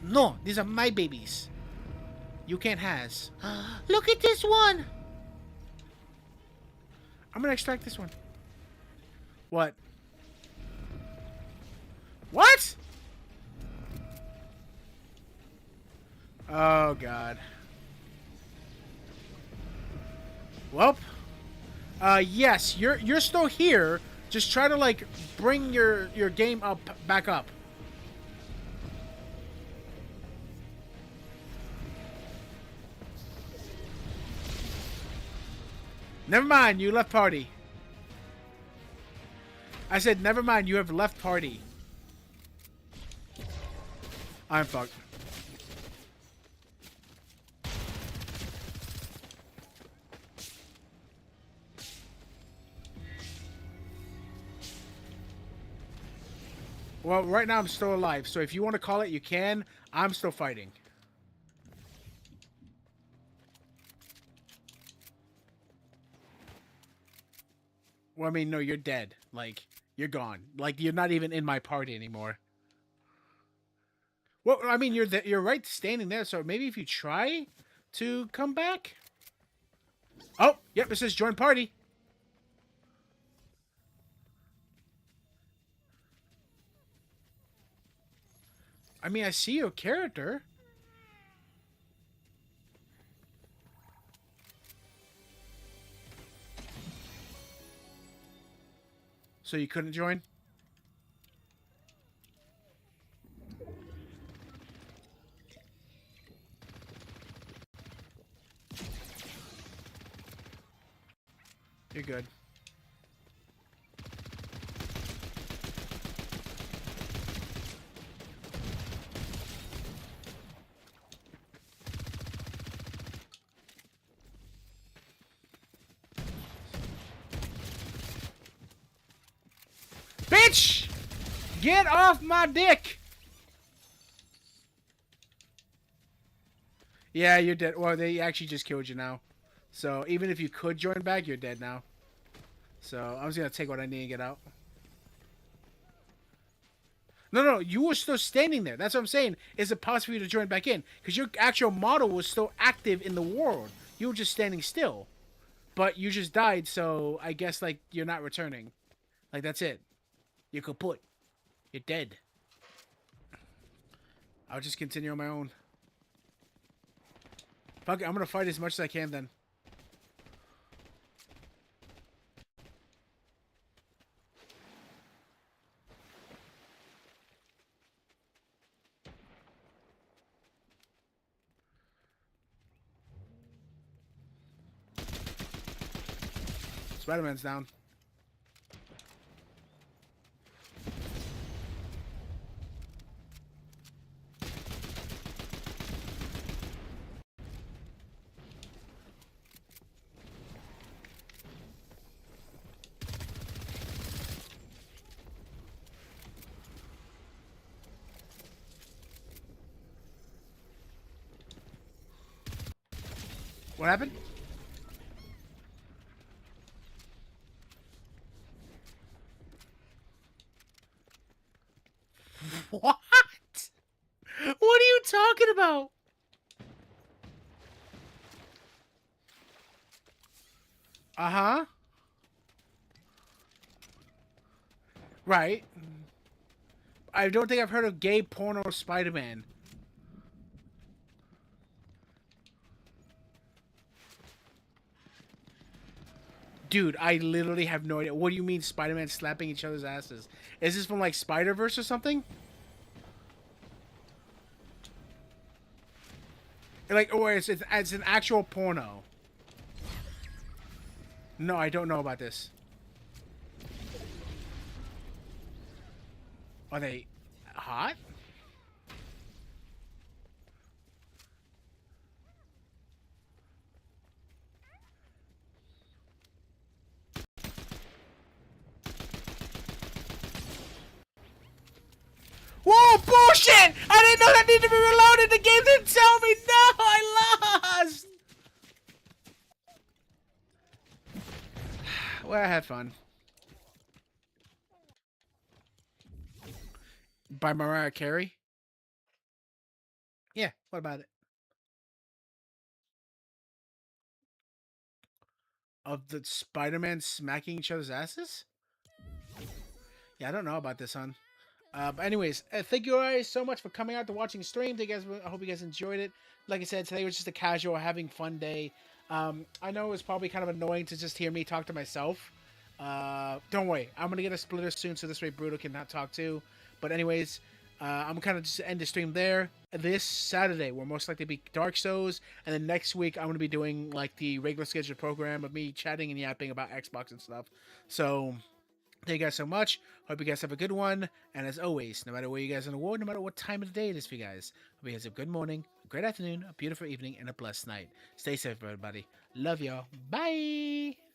No, these are my babies. You can't has. Look at this one! I'm gonna extract this one. What? What? Oh, God. Well, yes, you're still here. Just try to, like, bring your game up back up. Never mind, you left party. I said, never mind, you have left party. I'm fucked. Well, right now I'm still alive, so if you want to call it, you can. I'm still fighting. Well, I mean, no, you're dead. Like, you're gone. Like, you're not even in my party anymore. Well, I mean, you're right standing there, so maybe if you try to come back. Oh, yep, it says join party. I mean, I see your character. So you couldn't join? You're good. Bitch! Get off my dick! Yeah, you're dead. Well, they actually just killed you now. So, even if you could join back, you're dead now. So, I'm just gonna take what I need and get out. No, you were still standing there. That's what I'm saying. Is it possible for you to join back in? Because your actual model was still active in the world. You were just standing still. But you just died, so I guess, like, you're not returning. Like, that's it. You're kaput. You're dead. I'll just continue on my own. Fuck it, I'm gonna fight as much as I can then. Spider-Man's down. What happened? What? What are you talking about? Uh-huh. Right. I don't think I've heard of gay porno Spider-Man. Dude, I literally have no idea. What do you mean Spider-Man slapping each other's asses? Is this from like Spider-Verse or something? Like, or it's an actual porno. No, I don't know about this. Are they hot? Whoa, bullshit! I didn't know that needed to be reloaded. The game didn't tell me. No, I lost. Well, I had fun. By Mariah Carey? Yeah, what about it? Of the Spider-Man smacking each other's asses? Yeah, I don't know about this, hon. But anyways, thank you guys so much for coming out to watching stream. Thank you guys. I hope you guys enjoyed it. Like I said, today was just a casual, having fun day. I know it was probably kind of annoying to just hear me talk to myself. Don't worry, I'm gonna get a splitter soon, so this way Bruto can not talk too. But anyways, I'm kind of just end the stream there. This Saturday, we're most likely to be Dark Souls, and then next week I'm gonna be doing like the regular scheduled program of me chatting and yapping about Xbox and stuff. So thank you guys so much. Hope you guys have a good one. And as always, no matter where you guys are in the world, no matter what time of the day it is for you guys, hope you guys have a good morning, a great afternoon, a beautiful evening, and a blessed night. Stay safe, everybody. Love y'all. Bye.